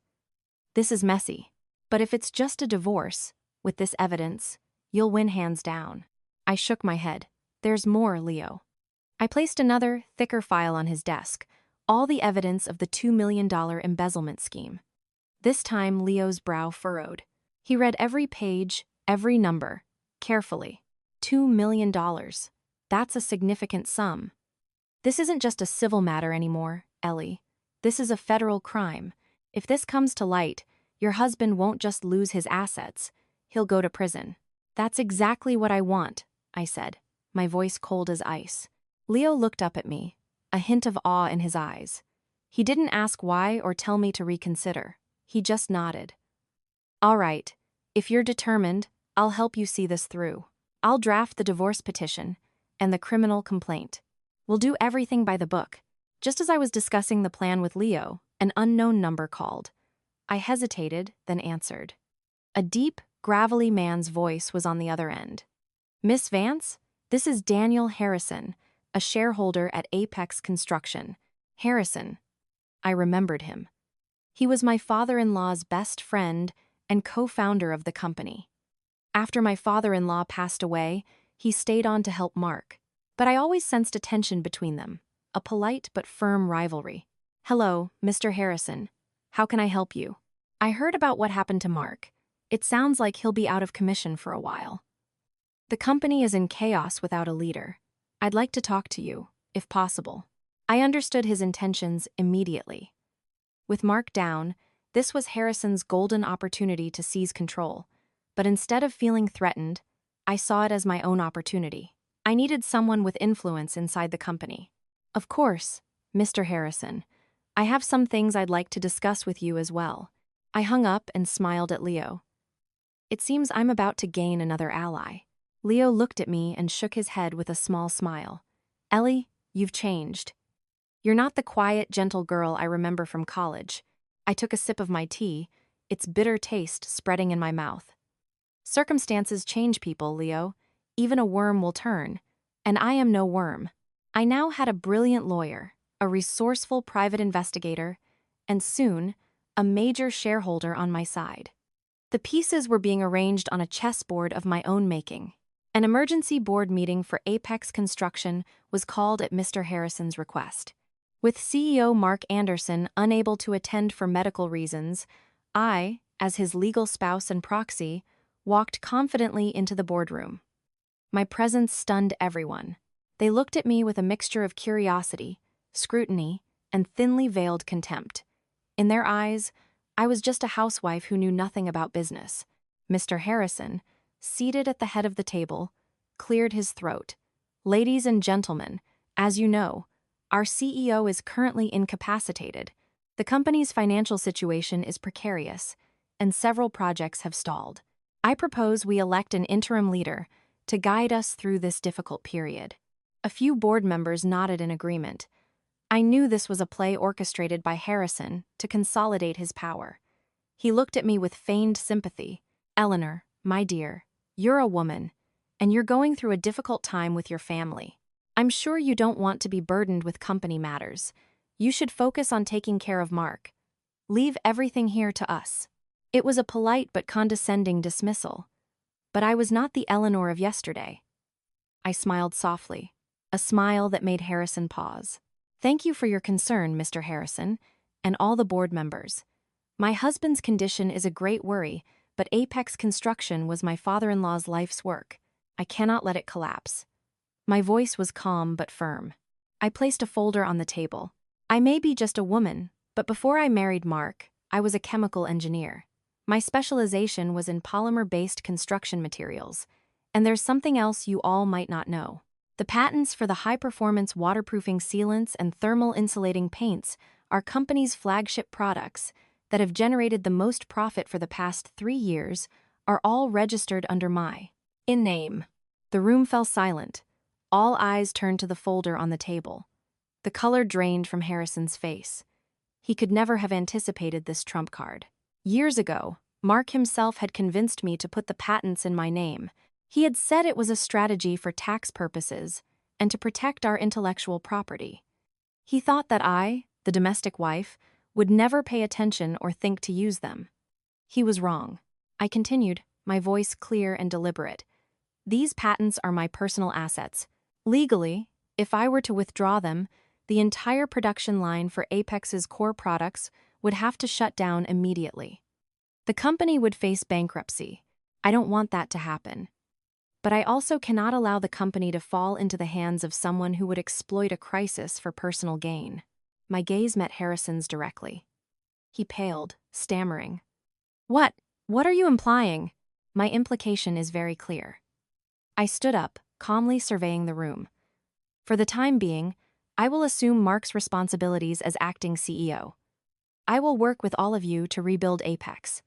"This is messy, but if it's just a divorce, with this evidence, you'll win hands down." I shook my head. "There's more, Leo." I placed another, thicker file on his desk, all the evidence of the $2 million embezzlement scheme. This time, Leo's brow furrowed. He read every page, every number, carefully. $2 million. That's a significant sum. "This isn't just a civil matter anymore, Ellie. This is a federal crime. If this comes to light, your husband won't just lose his assets, he'll go to prison. That's exactly what I want, I said, my voice cold as ice. Leo looked up at me, a hint of awe in his eyes. He didn't ask why or tell me to reconsider. He just nodded. All right, if you're determined, I'll help you see this through. I'll draft the divorce petition and the criminal complaint. We'll do everything by the book. Just as I was discussing the plan with Leo, an unknown number called. I hesitated, then answered. A deep, gravelly man's voice was on the other end. Miss Vance, this is Daniel Harrison, a shareholder at Apex Construction. Harrison. I remembered him. He was my father-in-law's best friend and co-founder of the company. After my father-in-law passed away, he stayed on to help Mark. But I always sensed a tension between them, a polite but firm rivalry. Hello, Mr. Harrison. How can I help you? I heard about what happened to Mark. It sounds like he'll be out of commission for a while. The company is in chaos without a leader. I'd like to talk to you, if possible. I understood his intentions immediately. With Mark down, this was Harrison's golden opportunity to seize control. But instead of feeling threatened, I saw it as my own opportunity. I needed someone with influence inside the company. Of course, Mr. Harrison, I have some things I'd like to discuss with you as well. I hung up and smiled at Leo. It seems I'm about to gain another ally. Leo looked at me and shook his head with a small smile. Ellie, you've changed. You're not the quiet, gentle girl I remember from college. I took a sip of my tea, its bitter taste spreading in my mouth. Circumstances change people, Leo. Even a worm will turn. And I am no worm. I now had a brilliant lawyer, a resourceful private investigator, and soon, a major shareholder on my side. The pieces were being arranged on a chessboard of my own making. An emergency board meeting for Apex Construction was called at Mr. Harrison's request. With CEO Mark Anderson unable to attend for medical reasons, I, as his legal spouse and proxy, walked confidently into the boardroom. My presence stunned everyone. They looked at me with a mixture of curiosity, scrutiny, and thinly veiled contempt. In their eyes, I was just a housewife who knew nothing about business. Mr. Harrison, seated at the head of the table, cleared his throat. Ladies and gentlemen, as you know, our CEO is currently incapacitated. The company's financial situation is precarious, and several projects have stalled. I propose we elect an interim leader to guide us through this difficult period. A few board members nodded in agreement. I knew this was a play orchestrated by Harrison to consolidate his power. He looked at me with feigned sympathy. Eleanor, my dear, you're a woman, and you're going through a difficult time with your family. I'm sure you don't want to be burdened with company matters. You should focus on taking care of Mark. Leave everything here to us. It was a polite but condescending dismissal. But I was not the Eleanor of yesterday. I smiled softly, a smile that made Harrison pause. Thank you for your concern, Mr. Harrison, and all the board members. My husband's condition is a great worry, but Apex Construction was my father-in-law's life's work. I cannot let it collapse. My voice was calm but firm. I placed a folder on the table. I may be just a woman, but before I married Mark, I was a chemical engineer. My specialization was in polymer-based construction materials, and there's something else you all might not know. The patents for the high-performance waterproofing sealants and thermal insulating paints are company's flagship products that have generated the most profit for the past 3 years are all registered under my name. The room fell silent. All eyes turned to the folder on the table. The color drained from Harrison's face. He could never have anticipated this trump card. Years ago, Mark himself had convinced me to put the patents in my name. He had said it was a strategy for tax purposes and to protect our intellectual property. He thought that I, the domestic wife, would never pay attention or think to use them. He was wrong. I continued, my voice clear and deliberate. These patents are my personal assets. Legally, if I were to withdraw them, the entire production line for Apex's core products would have to shut down immediately. The company would face bankruptcy. I don't want that to happen. But I also cannot allow the company to fall into the hands of someone who would exploit a crisis for personal gain. My gaze met Harrison's directly. He paled, stammering. What? What are you implying? My implication is very clear. I stood up, calmly surveying the room. For the time being, I will assume Mark's responsibilities as acting CEO. I will work with all of you to rebuild Apex.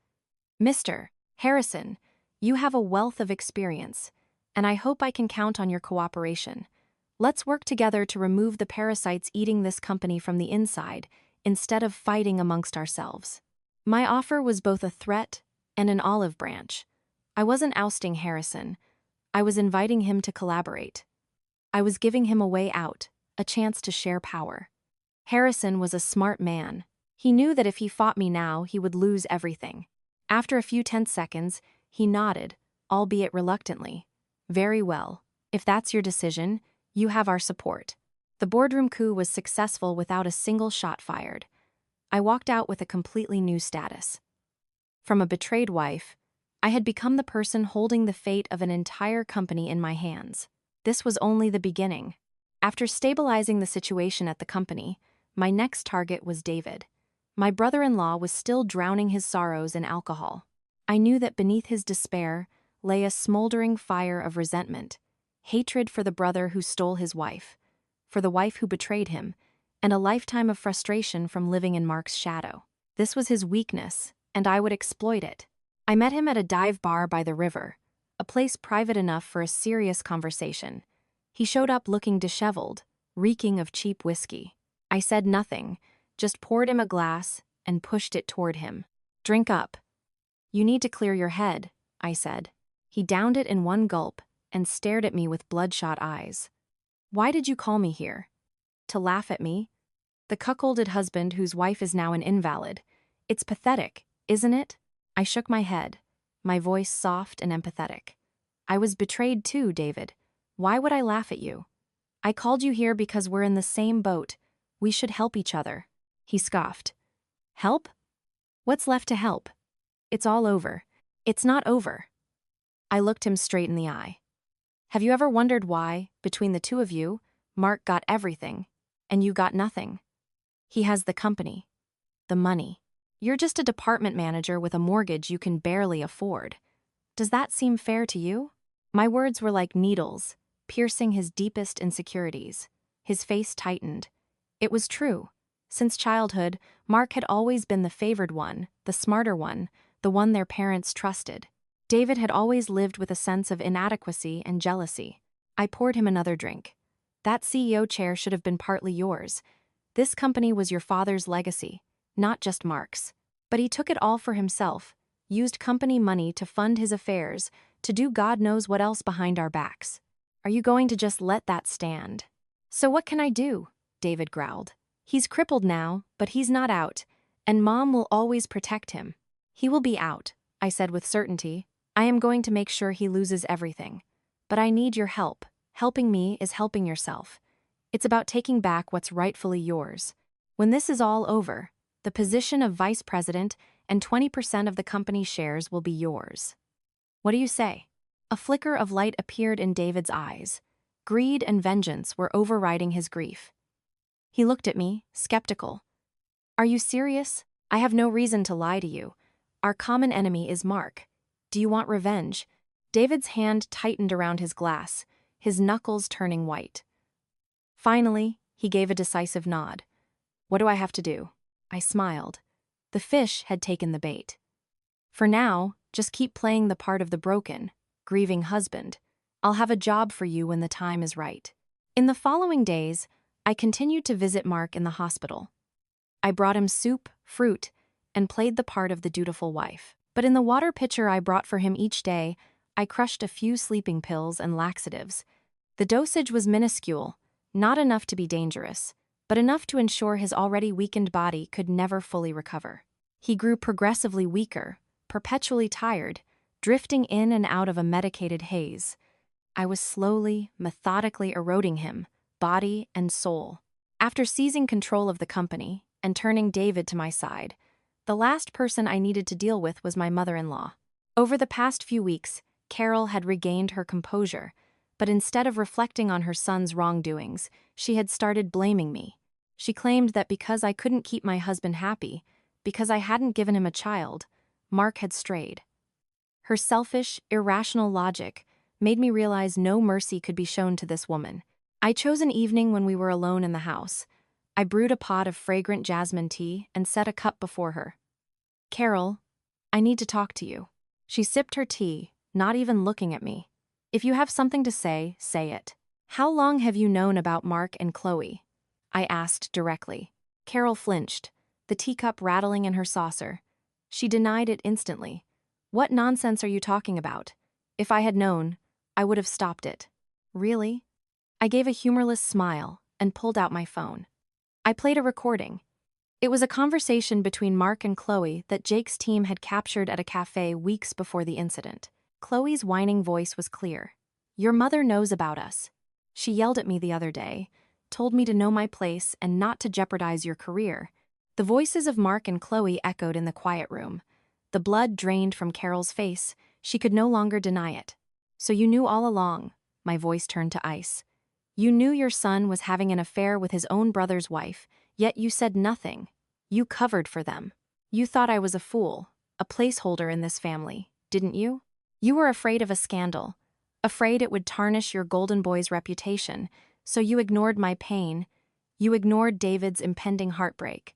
Mr. Harrison, you have a wealth of experience, and I hope I can count on your cooperation. Let's work together to remove the parasites eating this company from the inside, instead of fighting amongst ourselves. My offer was both a threat and an olive branch. I wasn't ousting Harrison. I was inviting him to collaborate. I was giving him a way out, a chance to share power. Harrison was a smart man. He knew that if he fought me now, he would lose everything. After a few tense seconds, he nodded, albeit reluctantly. Very well. If that's your decision, you have our support. The boardroom coup was successful without a single shot fired. I walked out with a completely new status. From a betrayed wife, I had become the person holding the fate of an entire company in my hands. This was only the beginning. After stabilizing the situation at the company, my next target was David. My brother-in-law was still drowning his sorrows in alcohol. I knew that beneath his despair lay a smoldering fire of resentment, hatred for the brother who stole his wife, for the wife who betrayed him, and a lifetime of frustration from living in Mark's shadow. This was his weakness, and I would exploit it. I met him at a dive bar by the river, a place private enough for a serious conversation. He showed up looking disheveled, reeking of cheap whiskey. I said nothing, just poured him a glass and pushed it toward him. Drink up. You need to clear your head, I said. He downed it in one gulp and stared at me with bloodshot eyes. Why did you call me here? To laugh at me? The cuckolded husband whose wife is now an invalid. It's pathetic, isn't it? I shook my head, my voice soft and empathetic. I was betrayed too, David. Why would I laugh at you? I called you here because we're in the same boat. We should help each other. He scoffed. Help? What's left to help? It's all over. It's not over. I looked him straight in the eye. Have you ever wondered why, between the two of you, Mark got everything, and you got nothing? He has the company, the money. You're just a department manager with a mortgage you can barely afford. Does that seem fair to you? My words were like needles, piercing his deepest insecurities. His face tightened. It was true. Since childhood, Mark had always been the favored one, the smarter one, the one their parents trusted. David had always lived with a sense of inadequacy and jealousy. I poured him another drink. That CEO chair should have been partly yours. This company was your father's legacy, not just Mark's. But he took it all for himself, used company money to fund his affairs, to do God knows what else behind our backs. Are you going to just let that stand? So what can I do? David growled. He's crippled now, but he's not out, and Mom will always protect him. He will be out, I said with certainty. I am going to make sure he loses everything. But I need your help. Helping me is helping yourself. It's about taking back what's rightfully yours. When this is all over, the position of vice president and 20% of the company's shares will be yours. What do you say? A flicker of light appeared in David's eyes. Greed and vengeance were overriding his grief. He looked at me, skeptical. Are you serious? I have no reason to lie to you. Our common enemy is Mark. Do you want revenge? David's hand tightened around his glass, his knuckles turning white. Finally, he gave a decisive nod. What do I have to do? I smiled. The fish had taken the bait. For now, just keep playing the part of the broken, grieving husband. I'll have a job for you when the time is right. In the following days, I continued to visit Mark in the hospital. I brought him soup, fruit, and played the part of the dutiful wife. But in the water pitcher I brought for him each day, I crushed a few sleeping pills and laxatives. The dosage was minuscule, not enough to be dangerous, but enough to ensure his already weakened body could never fully recover. He grew progressively weaker, perpetually tired, drifting in and out of a medicated haze. I was slowly, methodically eroding him, body and soul. After seizing control of the company and turning David to my side, the last person I needed to deal with was my mother-in-law. Over the past few weeks, Carol had regained her composure, but instead of reflecting on her son's wrongdoings, she had started blaming me. She claimed that because I couldn't keep my husband happy, because I hadn't given him a child, Mark had strayed. Her selfish, irrational logic made me realize no mercy could be shown to this woman. I chose an evening when we were alone in the house. I brewed a pot of fragrant jasmine tea and set a cup before her. "Carol, I need to talk to you." She sipped her tea, not even looking at me. "If you have something to say, say it." "How long have you known about Mark and Chloe?" I asked directly. Carol flinched, the teacup rattling in her saucer. She denied it instantly. "What nonsense are you talking about? If I had known, I would have stopped it." "Really?" I gave a humorless smile and pulled out my phone. I played a recording. It was a conversation between Mark and Chloe that Jake's team had captured at a cafe weeks before the incident. Chloe's whining voice was clear. "Your mother knows about us. She yelled at me the other day, told me to know my place and not to jeopardize your career." The voices of Mark and Chloe echoed in the quiet room. The blood drained from Carol's face. She could no longer deny it. "So you knew all along." My voice turned to ice. "You knew your son was having an affair with his own brother's wife, yet you said nothing. You covered for them. You thought I was a fool, a placeholder in this family, didn't you? You were afraid of a scandal, afraid it would tarnish your golden boy's reputation, so you ignored my pain. You ignored David's impending heartbreak.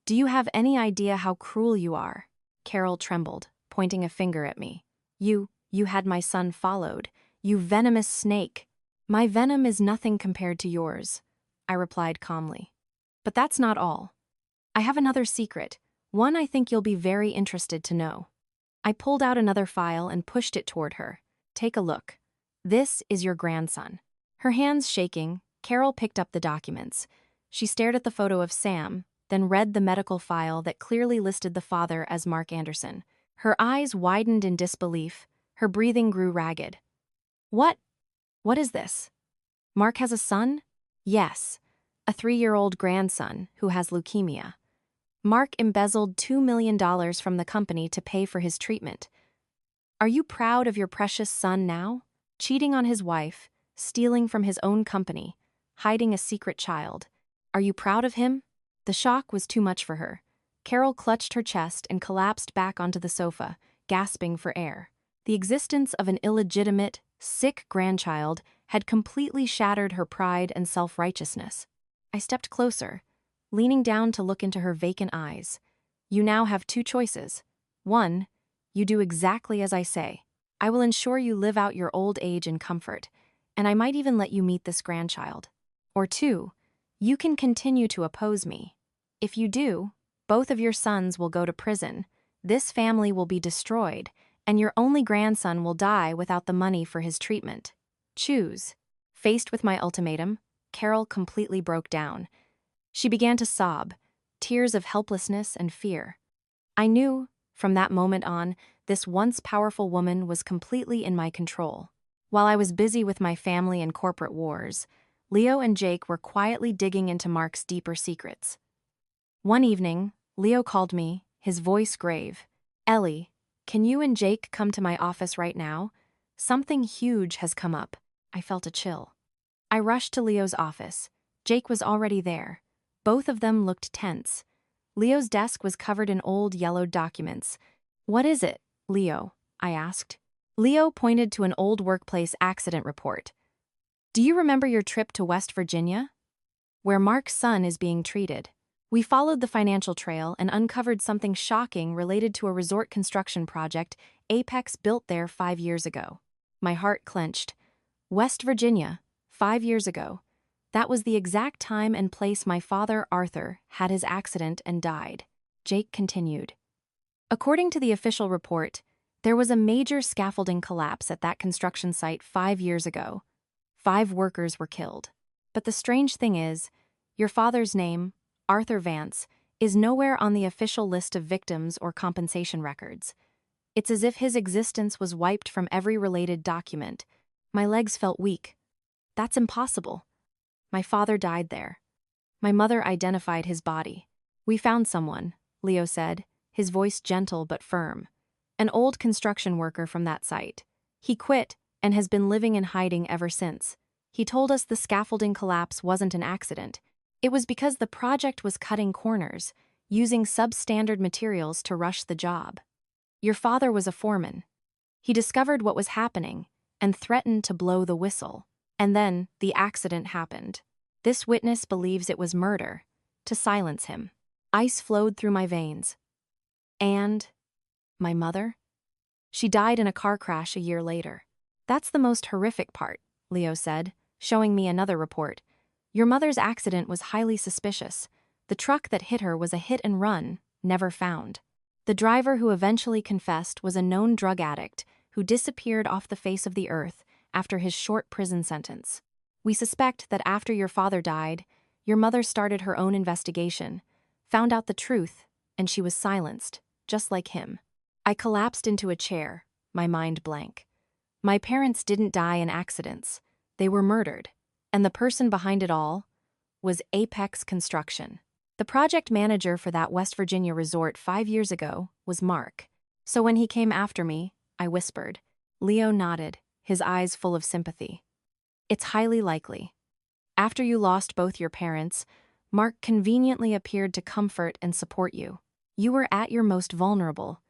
Do you have any idea how cruel you are?" Carol trembled, pointing a finger at me. You had my son followed. You venomous snake." "My venom is nothing compared to yours," I replied calmly. "But that's not all. I have another secret, one I think you'll be very interested to know." I pulled out another file and pushed it toward her. "Take a look. This is your grandson." Her hands shaking, Carol picked up the documents. She stared at the photo of Sam, then read the medical file that clearly listed the father as Mark Anderson. Her eyes widened in disbelief, her breathing grew ragged. What is this? Mark has a son?" "Yes, a 3-year-old grandson who has leukemia. Mark embezzled $2 million from the company to pay for his treatment. Are you proud of your precious son now? Cheating on his wife, stealing from his own company, hiding a secret child. Are you proud of him?" The shock was too much for her. Carol clutched her chest and collapsed back onto the sofa, gasping for air. The existence of an illegitimate, sick grandchild had completely shattered her pride and self-righteousness. I stepped closer, leaning down to look into her vacant eyes. "You now have 2 choices. 1, you do exactly as I say. I will ensure you live out your old age in comfort, and I might even let you meet this grandchild. Or 2, you can continue to oppose me. If you do, both of your sons will go to prison, this family will be destroyed, and your only grandson will die without the money for his treatment. Choose." Faced with my ultimatum, Carol completely broke down. She began to sob, tears of helplessness and fear. I knew, from that moment on, this once powerful woman was completely in my control. While I was busy with my family and corporate wars, Leo and Jake were quietly digging into Mark's deeper secrets. One evening, Leo called me, his voice grave. "Ellie, can you and Jake come to my office right now? Something huge has come up." I felt a chill. I rushed to Leo's office. Jake was already there. Both of them looked tense. Leo's desk was covered in old yellowed documents. "What is it, Leo?" I asked. Leo pointed to an old workplace accident report. "Do you remember your trip to West Virginia? Where Mark's son is being treated. We followed the financial trail and uncovered something shocking related to a resort construction project Apex built there 5 years ago." My heart clenched. West Virginia, 5 years ago. That was the exact time and place my father, Arthur, had his accident and died. Jake continued. "According to the official report, there was a major scaffolding collapse at that construction site 5 years ago. 5 workers were killed. But the strange thing is, your father's name, Arthur Vance, is nowhere on the official list of victims or compensation records. It's as if his existence was wiped from every related document." My legs felt weak. "That's impossible. My father died there. My mother identified his body. We found someone," Leo said, his voice gentle but firm. "An old construction worker from that site. He quit and has been living in hiding ever since. He told us the scaffolding collapse wasn't an accident. It was because the project was cutting corners, using substandard materials to rush the job. Your father was a foreman. He discovered what was happening and threatened to blow the whistle. And then the accident happened. This witness believes it was murder, to silence him. Ice flowed through my veins. And my mother? She died in a car crash a year later. That's the most horrific part, Leo said, showing me another report. Your mother's accident was highly suspicious. The truck that hit her was a hit and run, never found. The driver who eventually confessed was a known drug addict who disappeared off the face of the earth after his short prison sentence. We suspect that after your father died, your mother started her own investigation, found out the truth, and she was silenced, just like him. I collapsed into a chair, my mind blank. My parents didn't die in accidents. They were murdered. And the person behind it all was Apex Construction. The project manager for that West Virginia resort 5 years ago was Mark. So when he came after me, I whispered. Leo nodded, his eyes full of sympathy. It's highly likely. After you lost both your parents, Mark conveniently appeared to comfort and support you. You were at your most vulnerable,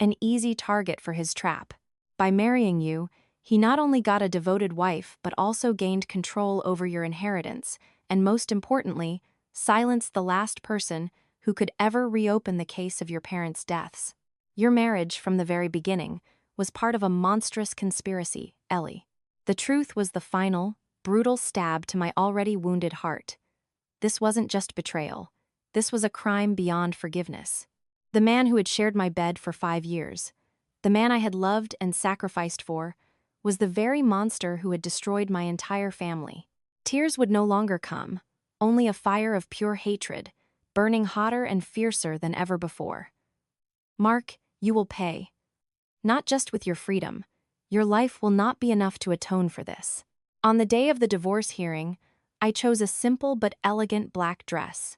an easy target for his trap. By marrying you, he not only got a devoted wife but also gained control over your inheritance and, most importantly, silenced the last person who could ever reopen the case of your parents' deaths. Your marriage, from the very beginning, was part of a monstrous conspiracy, Ellie. The truth was the final, brutal stab to my already wounded heart. This wasn't just betrayal. This was a crime beyond forgiveness. The man who had shared my bed for 5 years, the man I had loved and sacrificed for, was the very monster who had destroyed my entire family. Tears would no longer come, only a fire of pure hatred, burning hotter and fiercer than ever before. Mark, you will pay. Not just with your freedom. Your life will not be enough to atone for this. On the day of the divorce hearing, I chose a simple but elegant black dress.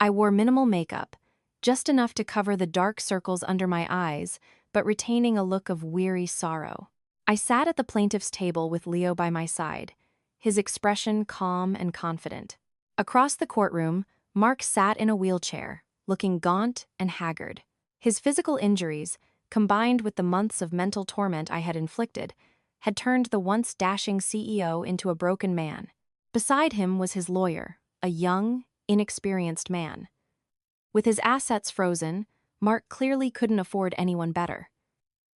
I wore minimal makeup, just enough to cover the dark circles under my eyes, but retaining a look of weary sorrow. I sat at the plaintiff's table with Leo by my side, his expression calm and confident. Across the courtroom, Mark sat in a wheelchair, looking gaunt and haggard. His physical injuries, combined with the months of mental torment I had inflicted, had turned the once dashing CEO into a broken man. Beside him was his lawyer, a young, inexperienced man. With his assets frozen, Mark clearly couldn't afford anyone better.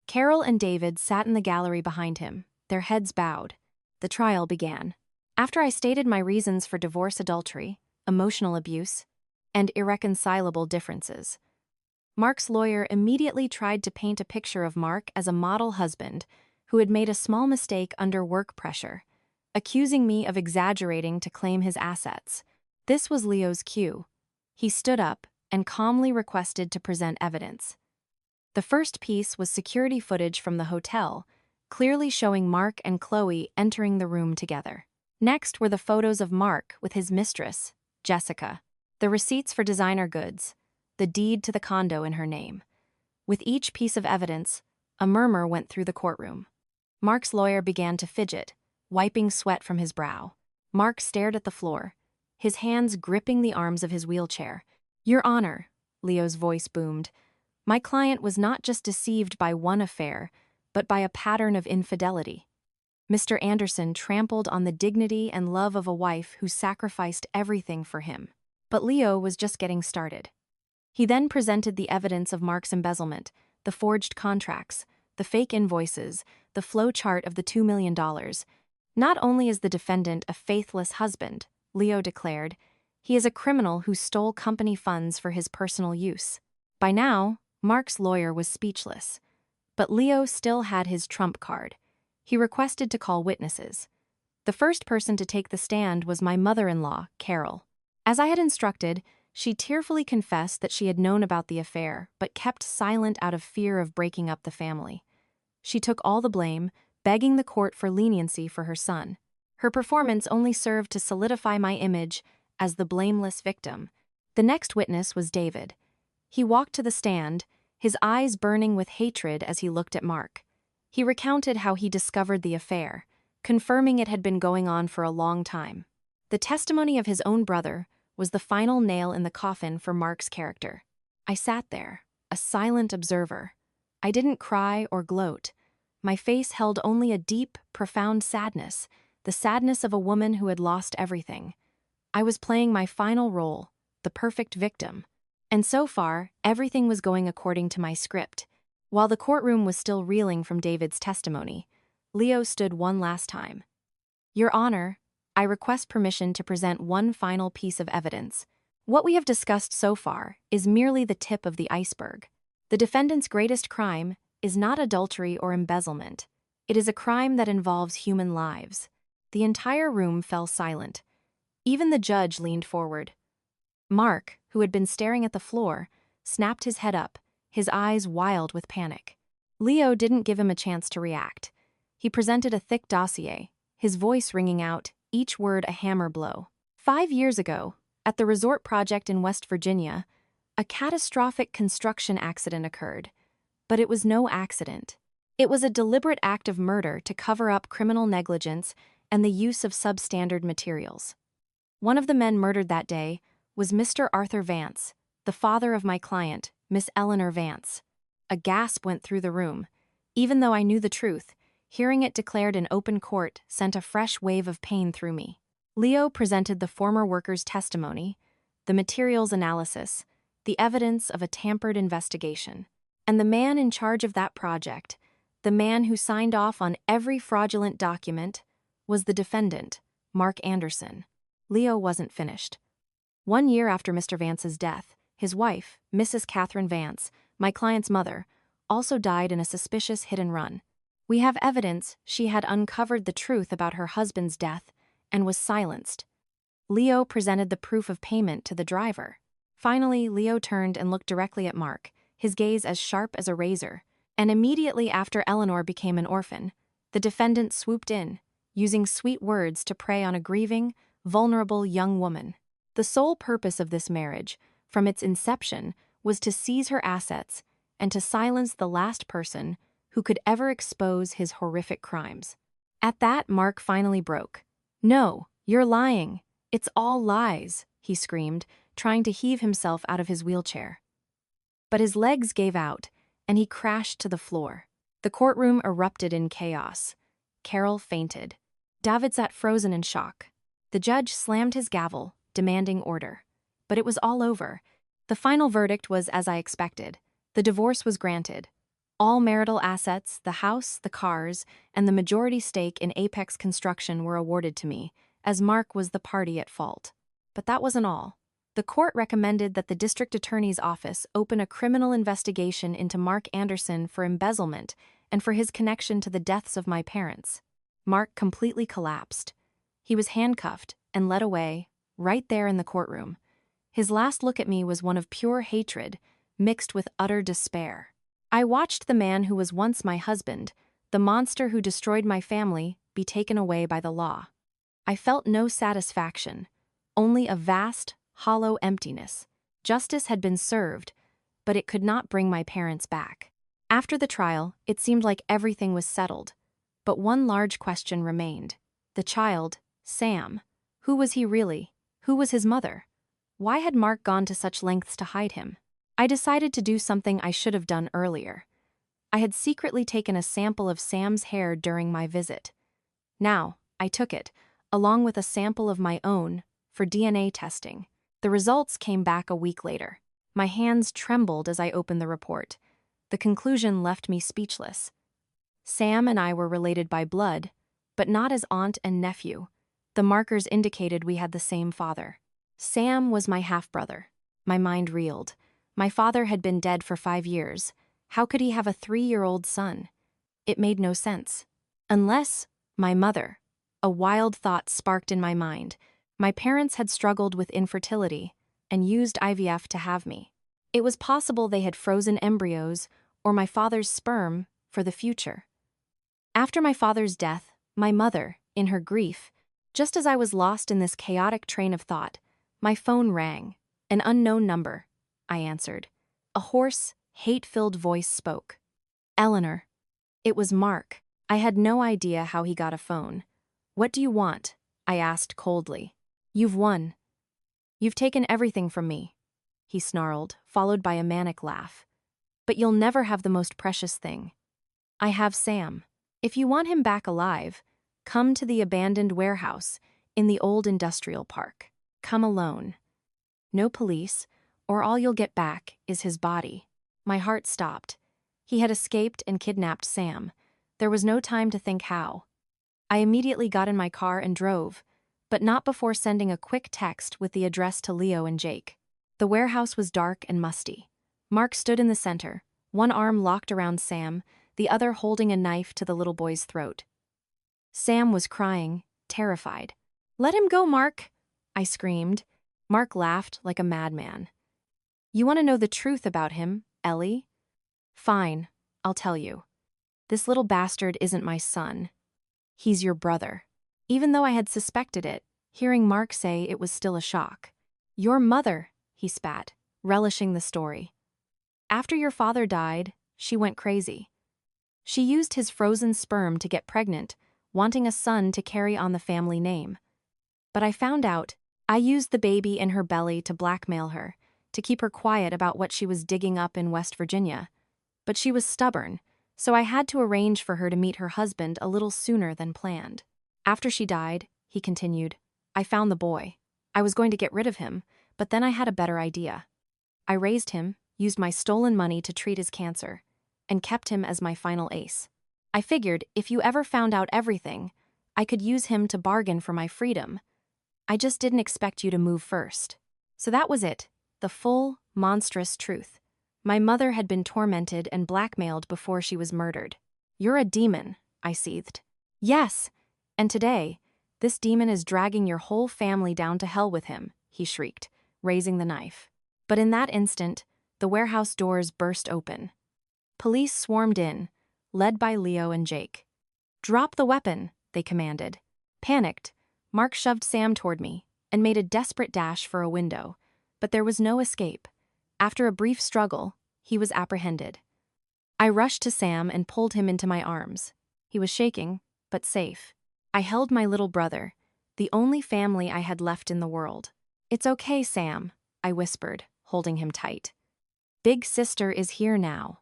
Carol and David sat in the gallery behind him, their heads bowed. The trial began. After I stated my reasons for divorce, adultery, emotional abuse, and irreconcilable differences, Mark's lawyer immediately tried to paint a picture of Mark as a model husband who had made a small mistake under work pressure, accusing me of exaggerating to claim his assets. This was Leo's cue. He stood up and calmly requested to present evidence. The first piece was security footage from the hotel, clearly showing Mark and Chloe entering the room together. Next were the photos of Mark with his mistress, Jessica, the receipts for designer goods, the deed to the condo in her name. With each piece of evidence, a murmur went through the courtroom. Mark's lawyer began to fidget, wiping sweat from his brow. Mark stared at the floor, his hands gripping the arms of his wheelchair. Your Honor, Leo's voice boomed. My client was not just deceived by one affair, but by a pattern of infidelity. Mr. Anderson trampled on the dignity and love of a wife who sacrificed everything for him. But Leo was just getting started. He then presented the evidence of Mark's embezzlement, the forged contracts, the fake invoices, the flow chart of the $2 million. Not only is the defendant a faithless husband, Leo declared, he is a criminal who stole company funds for his personal use. By now, Mark's lawyer was speechless. But Leo still had his trump card. He requested to call witnesses. The first person to take the stand was my mother-in-law, Carol. As I had instructed, she tearfully confessed that she had known about the affair, but kept silent out of fear of breaking up the family. She took all the blame, begging the court for leniency for her son. Her performance only served to solidify my image as the blameless victim. The next witness was David. He walked to the stand, his eyes burning with hatred as he looked at Mark. He recounted how he discovered the affair, confirming it had been going on for a long time. The testimony of his own brother was the final nail in the coffin for Mark's character. I sat there, a silent observer. I didn't cry or gloat. My face held only a deep, profound sadness, the sadness of a woman who had lost everything. I was playing my final role, the perfect victim. And so far, everything was going according to my script. While the courtroom was still reeling from David's testimony, Leo stood one last time. "Your Honor, I request permission to present one final piece of evidence. What we have discussed so far is merely the tip of the iceberg. The defendant's greatest crime is not adultery or embezzlement. It is a crime that involves human lives." The entire room fell silent. Even the judge leaned forward. Mark, who had been staring at the floor, snapped his head up, his eyes wild with panic. Leo didn't give him a chance to react. He presented a thick dossier, his voice ringing out, each word a hammer blow. 5 years ago, at the resort project in West Virginia, a catastrophic construction accident occurred. But it was no accident. It was a deliberate act of murder to cover up criminal negligence and the use of substandard materials. One of the men murdered that day was Mr. Arthur Vance, the father of my client, Miss Eleanor Vance. A gasp went through the room. Even though I knew the truth, hearing it declared in open court sent a fresh wave of pain through me. Leo presented the former worker's testimony, the materials analysis, the evidence of a tampered investigation. And the man in charge of that project, the man who signed off on every fraudulent document, was the defendant, Mark Anderson. Leo wasn't finished. 1 year after Mr. Vance's death, his wife, Mrs. Catherine Vance, my client's mother, also died in a suspicious hit-and-run. We have evidence she had uncovered the truth about her husband's death and was silenced. Leo presented the proof of payment to the driver. Finally, Leo turned and looked directly at Mark, his gaze as sharp as a razor. And immediately after Eleanor became an orphan, the defendant swooped in, using sweet words to prey on a grieving, vulnerable young woman. The sole purpose of this marriage, from its inception, was to seize her assets and to silence the last person who could ever expose his horrific crimes. At that, Mark finally broke. "No, you're lying. It's all lies," he screamed, trying to heave himself out of his wheelchair. But his legs gave out, and he crashed to the floor. The courtroom erupted in chaos. Carol fainted. David sat frozen in shock. The judge slammed his gavel, demanding order. But it was all over. The final verdict was as I expected. The divorce was granted. All marital assets, the house, the cars, and the majority stake in Apex Construction were awarded to me, as Mark was the party at fault. But that wasn't all. The court recommended that the district attorney's office open a criminal investigation into Mark Anderson for embezzlement and for his connection to the deaths of my parents. Mark completely collapsed. He was handcuffed and led away, right there in the courtroom. His last look at me was one of pure hatred, mixed with utter despair. I watched the man who was once my husband, the monster who destroyed my family, be taken away by the law. I felt no satisfaction, only a vast, hollow emptiness. Justice had been served, but it could not bring my parents back. After the trial, it seemed like everything was settled. But one large question remained. The child, Sam. Who was he really? Who was his mother? Why had Mark gone to such lengths to hide him? I decided to do something I should have done earlier. I had secretly taken a sample of Sam's hair during my visit. Now, I took it, along with a sample of my own, for DNA testing. The results came back a week later. My hands trembled as I opened the report. The conclusion left me speechless. Sam and I were related by blood, but not as aunt and nephew. The markers indicated we had the same father. Sam was my half-brother. My mind reeled. My father had been dead for 5 years. How could he have a 3-year-old son? It made no sense. Unless my mother. A wild thought sparked in my mind. My parents had struggled with infertility and used IVF to have me. It was possible they had frozen embryos or my father's sperm for the future. After my father's death, my mother, in her grief, just as I was lost in this chaotic train of thought, my phone rang. An unknown number. I answered. A hoarse, hate-filled voice spoke. "Eleanor." It was Mark. I had no idea how he got a phone. "What do you want?" I asked coldly. "You've won." You've taken everything from me, he snarled, followed by a manic laugh. But you'll never have the most precious thing. I have Sam. If you want him back alive, come to the abandoned warehouse in the old industrial park. Come alone. No police, or all you'll get back is his body. My heart stopped. He had escaped and kidnapped Sam. There was no time to think how. I immediately got in my car and drove, but not before sending a quick text with the address to Leo and Jake. The warehouse was dark and musty. Mark stood in the center, one arm locked around Sam, the other holding a knife to the little boy's throat. Sam was crying, terrified. "Let him go, Mark," I screamed. Mark laughed like a madman. "You want to know the truth about him, Ellie? Fine, I'll tell you. This little bastard isn't my son. He's your brother." Even though I had suspected it, hearing Mark say it was still a shock. "Your mother," he spat, relishing the story. "After your father died, she went crazy. She used his frozen sperm to get pregnant, wanting a son to carry on the family name. But I found out I used the baby in her belly to blackmail her, to keep her quiet about what she was digging up in West Virginia. But she was stubborn, so I had to arrange for her to meet her husband a little sooner than planned. After she died," he continued, "I found the boy. I was going to get rid of him, but then I had a better idea. I raised him, used my stolen money to treat his cancer, and kept him as my final ace. I figured if you ever found out everything, I could use him to bargain for my freedom. I just didn't expect you to move first." So that was it, the full, monstrous truth. My mother had been tormented and blackmailed before she was murdered. "You're a demon," I seethed. "Yes, and today, this demon is dragging your whole family down to hell with him," he shrieked, raising the knife. But in that instant, the warehouse doors burst open. Police swarmed in, led by Leo and Jake. "Drop the weapon," they commanded. Panicked, Mark shoved Sam toward me and made a desperate dash for a window, but there was no escape. After a brief struggle, he was apprehended. I rushed to Sam and pulled him into my arms. He was shaking, but safe. I held my little brother, the only family I had left in the world. "It's okay, Sam," I whispered, holding him tight. "Big sister is here now.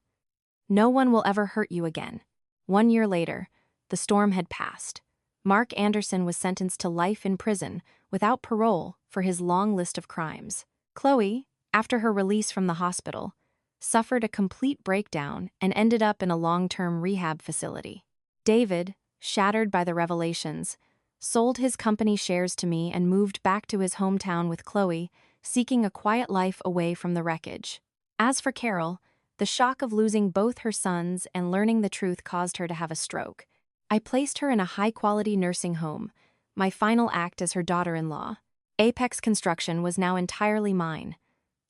No one will ever hurt you again." 1 year later, the storm had passed. Mark Anderson was sentenced to life in prison without parole for his long list of crimes. Chloe, after her release from the hospital, suffered a complete breakdown and ended up in a long-term rehab facility. David, shattered by the revelations, sold his company shares to me and moved back to his hometown with Chloe, seeking a quiet life away from the wreckage. As for Carol, the shock of losing both her sons and learning the truth caused her to have a stroke. I placed her in a high-quality nursing home, my final act as her daughter-in-law. Apex Construction was now entirely mine.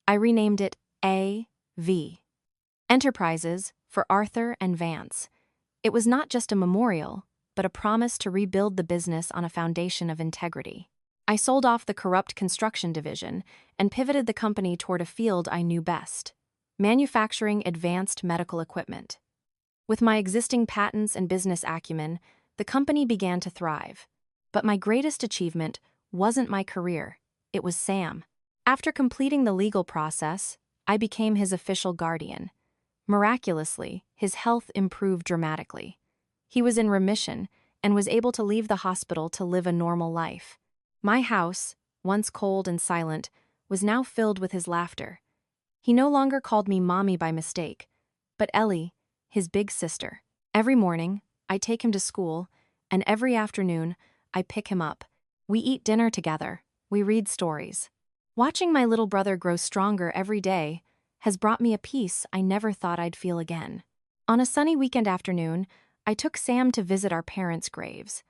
I renamed it A.V. Enterprises for Arthur and Vance. It was not just a memorial, but a promise to rebuild the business on a foundation of integrity. I sold off the corrupt construction division and pivoted the company toward a field I knew best: manufacturing advanced medical equipment. With my existing patents and business acumen, the company began to thrive. But my greatest achievement wasn't my career, it was Sam. After completing the legal process, I became his official guardian. Miraculously, his health improved dramatically. He was in remission and was able to leave the hospital to live a normal life. My house, once cold and silent, was now filled with his laughter. He no longer called me Mommy by mistake, but Ellie, his big sister. Every morning, I take him to school, and every afternoon, I pick him up. We eat dinner together, we read stories. Watching my little brother grow stronger every day has brought me a peace I never thought I'd feel again. On a sunny weekend afternoon, I took Sam to visit our parents' graves.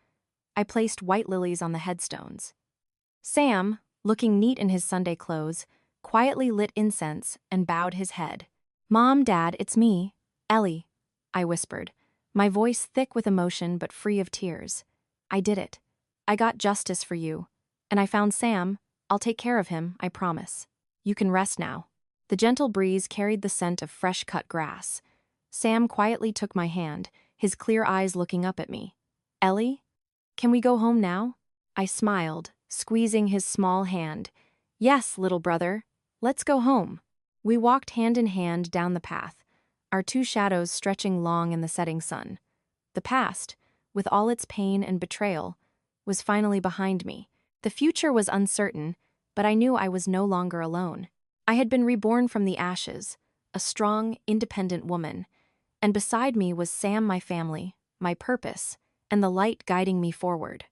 I placed white lilies on the headstones. Sam, looking neat in his Sunday clothes, quietly lit incense and bowed his head. "Mom, Dad, it's me, Ellie," I whispered, my voice thick with emotion but free of tears. "I did it. I got justice for you. And I found Sam. I'll take care of him, I promise. You can rest now." The gentle breeze carried the scent of fresh-cut grass. Sam quietly took my hand, his clear eyes looking up at me. "Ellie, can we go home now?" I smiled, squeezing his small hand, Yes, little brother. Let's go home. We walked hand in hand down the path, our two shadows stretching long in the setting sun. The past, with all its pain and betrayal, was finally behind me. The future was uncertain, but I knew I was no longer alone. I had been reborn from the ashes, a strong, independent woman, and beside me was Sam, my family, my purpose, and the light guiding me forward.